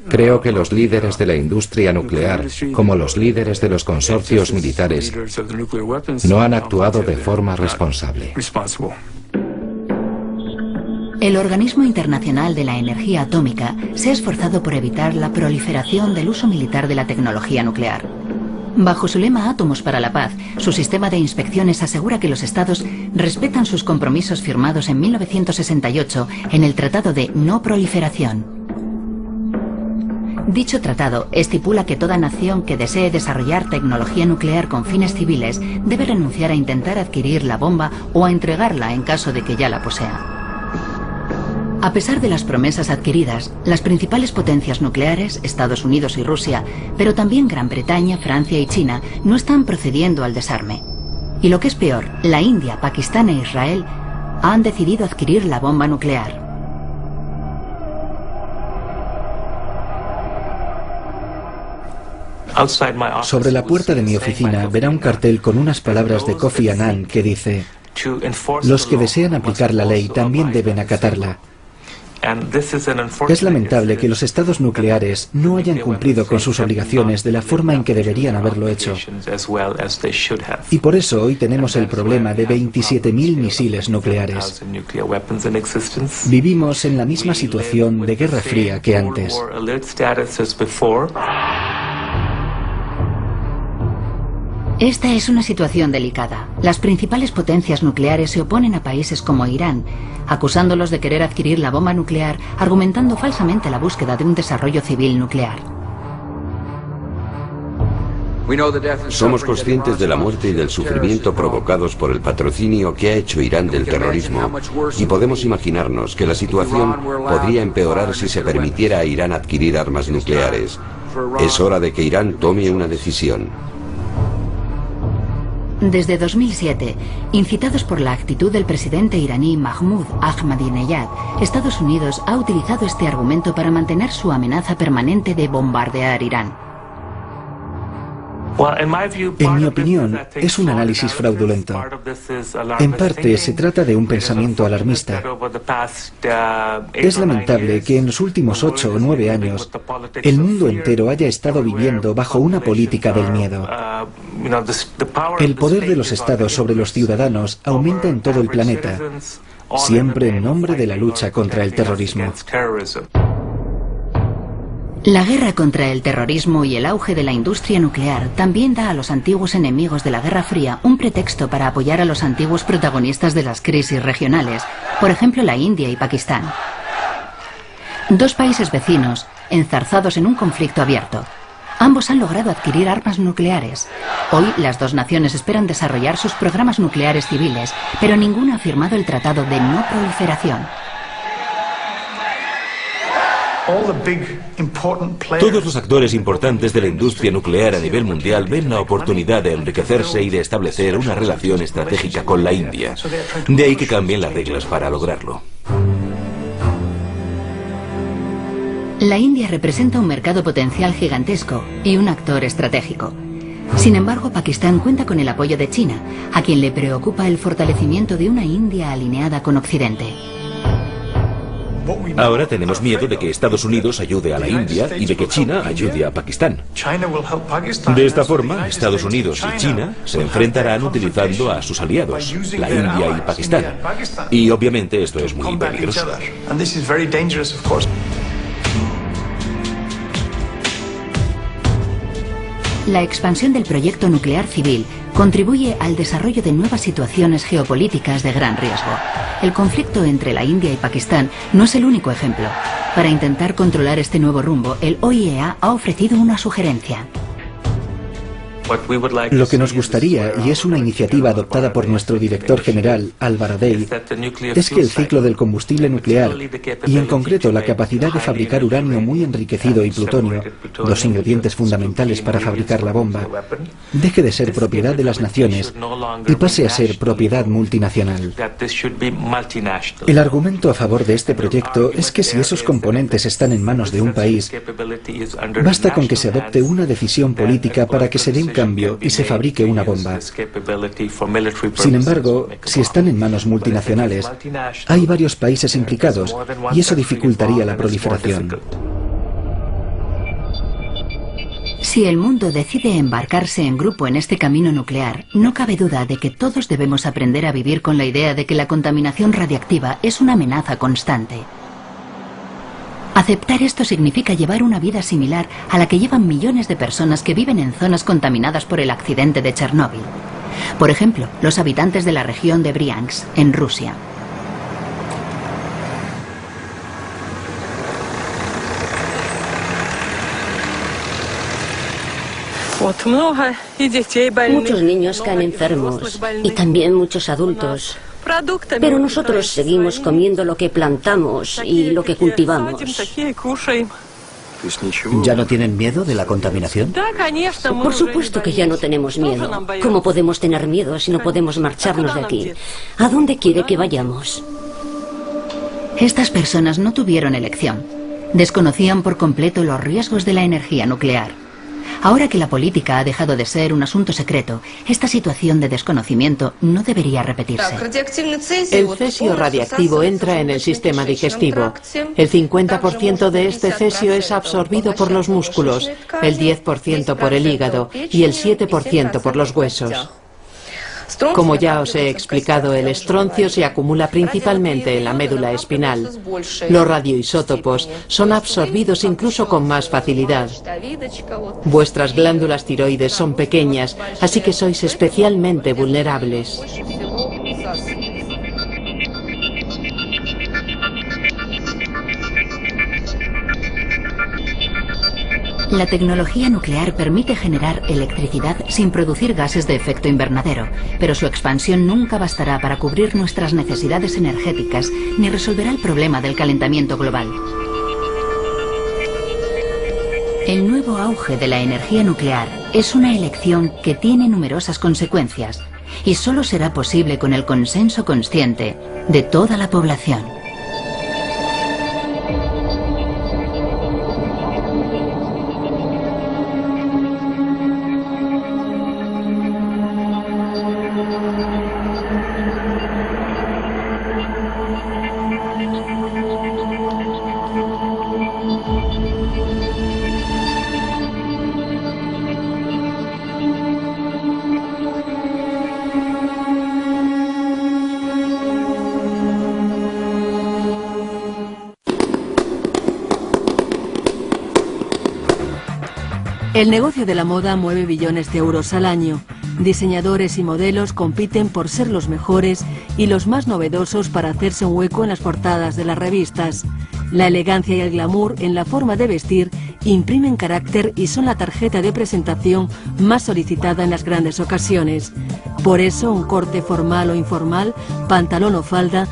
Creo que los líderes de la industria nuclear, como los líderes de los consorcios militares, no han actuado de forma responsable. El Organismo Internacional de la Energía Atómica se ha esforzado por evitar la proliferación del uso militar de la tecnología nuclear. Bajo su lema Átomos para la Paz, su sistema de inspecciones asegura que los estados respetan sus compromisos firmados en 1968 en el Tratado de No Proliferación. Dicho tratado estipula que toda nación que desee desarrollar tecnología nuclear con fines civiles debe renunciar a intentar adquirir la bomba o a entregarla en caso de que ya la posea. A pesar de las promesas adquiridas, las principales potencias nucleares, Estados Unidos y Rusia, pero también Gran Bretaña, Francia y China, no están procediendo al desarme. Y lo que es peor, la India, Pakistán e Israel han decidido adquirir la bomba nuclear. Sobre la puerta de mi oficina verá un cartel con unas palabras de Kofi Annan que dice: los que desean aplicar la ley también deben acatarla. Es lamentable que los estados nucleares no hayan cumplido con sus obligaciones de la forma en que deberían haberlo hecho. Y por eso hoy tenemos el problema de 27.000 misiles nucleares. Vivimos en la misma situación de Guerra Fría que antes. Esta es una situación delicada. Las principales potencias nucleares se oponen a países como Irán, acusándolos de querer adquirir la bomba nuclear, argumentando falsamente la búsqueda de un desarrollo civil nuclear. Somos conscientes de la muerte y del sufrimiento provocados por el patrocinio que ha hecho Irán del terrorismo, y podemos imaginarnos que la situación podría empeorar si se permitiera a Irán adquirir armas nucleares. Es hora de que Irán tome una decisión. Desde 2007, incitados por la actitud del presidente iraní Mahmoud Ahmadinejad, Estados Unidos ha utilizado este argumento para mantener su amenaza permanente de bombardear Irán. En mi opinión, es un análisis fraudulento. En parte, se trata de un pensamiento alarmista. Es lamentable que en los últimos 8 o 9 años, el mundo entero haya estado viviendo bajo una política del miedo. El poder de los estados sobre los ciudadanos aumenta en todo el planeta, siempre en nombre de la lucha contra el terrorismo. La guerra contra el terrorismo y el auge de la industria nuclear también da a los antiguos enemigos de la Guerra Fría un pretexto para apoyar a los antiguos protagonistas de las crisis regionales, por ejemplo la India y Pakistán. Dos países vecinos, enzarzados en un conflicto abierto. Ambos han logrado adquirir armas nucleares. Hoy las dos naciones esperan desarrollar sus programas nucleares civiles, pero ninguna ha firmado el Tratado de No Proliferación. Todos los actores importantes de la industria nuclear a nivel mundial ven la oportunidad de enriquecerse y de establecer una relación estratégica con la India. De ahí que cambien las reglas para lograrlo. La India representa un mercado potencial gigantesco y un actor estratégico. Sin embargo, Pakistán cuenta con el apoyo de China, a quien le preocupa el fortalecimiento de una India alineada con Occidente. Ahora tenemos miedo de que Estados Unidos ayude a la India y de que China ayude a Pakistán. De esta forma, Estados Unidos y China se enfrentarán utilizando a sus aliados, la India y Pakistán. Y obviamente esto es muy peligroso. La expansión del proyecto nuclear civil contribuye al desarrollo de nuevas situaciones geopolíticas de gran riesgo. El conflicto entre la India y Pakistán no es el único ejemplo. Para intentar controlar este nuevo rumbo, el OIEA ha ofrecido una sugerencia. Lo que nos gustaría, y es una iniciativa adoptada por nuestro director general, Al-Baradei, es que el ciclo del combustible nuclear, y en concreto la capacidad de fabricar uranio muy enriquecido y plutonio, dos ingredientes fundamentales para fabricar la bomba, deje de ser propiedad de las naciones y pase a ser propiedad multinacional. El argumento a favor de este proyecto es que si esos componentes están en manos de un país, basta con que se adopte una decisión política para que se dé un cambio y se fabrique una bomba. Sin embargo, si están en manos multinacionales, hay varios países implicados y eso dificultaría la proliferación. Si el mundo decide embarcarse en grupo en este camino nuclear, no cabe duda de que todos debemos aprender a vivir con la idea de que la contaminación radiactiva es una amenaza constante. Aceptar esto significa llevar una vida similar a la que llevan millones de personas que viven en zonas contaminadas por el accidente de Chernóbil. Por ejemplo, los habitantes de la región de Briansk, en Rusia. Muchos niños caen enfermos y también muchos adultos. Pero nosotros seguimos comiendo lo que plantamos y lo que cultivamos. ¿Ya no tienen miedo de la contaminación? Por supuesto que ya no tenemos miedo. ¿Cómo podemos tener miedo si no podemos marcharnos de aquí? ¿A dónde quiere que vayamos? Estas personas no tuvieron elección. Desconocían por completo los riesgos de la energía nuclear. Ahora que la política ha dejado de ser un asunto secreto, esta situación de desconocimiento no debería repetirse. El cesio radiactivo entra en el sistema digestivo. El 50% de este cesio es absorbido por los músculos, el 10% por el hígado y el 7% por los huesos. Como ya os he explicado, el estroncio se acumula principalmente en la médula espinal. Los radioisótopos son absorbidos incluso con más facilidad. Vuestras glándulas tiroides son pequeñas, así que sois especialmente vulnerables. La tecnología nuclear permite generar electricidad sin producir gases de efecto invernadero, pero su expansión nunca bastará para cubrir nuestras necesidades energéticas ni resolverá el problema del calentamiento global. El nuevo auge de la energía nuclear es una elección que tiene numerosas consecuencias y solo será posible con el consenso consciente de toda la población. El negocio de la moda mueve billones de euros al año. Diseñadores y modelos compiten por ser los mejores y los más novedosos para hacerse un hueco en las portadas de las revistas. La elegancia y el glamour en la forma de vestir imprimen carácter y son la tarjeta de presentación más solicitada en las grandes ocasiones. Por eso, un corte formal o informal, pantalón o falda,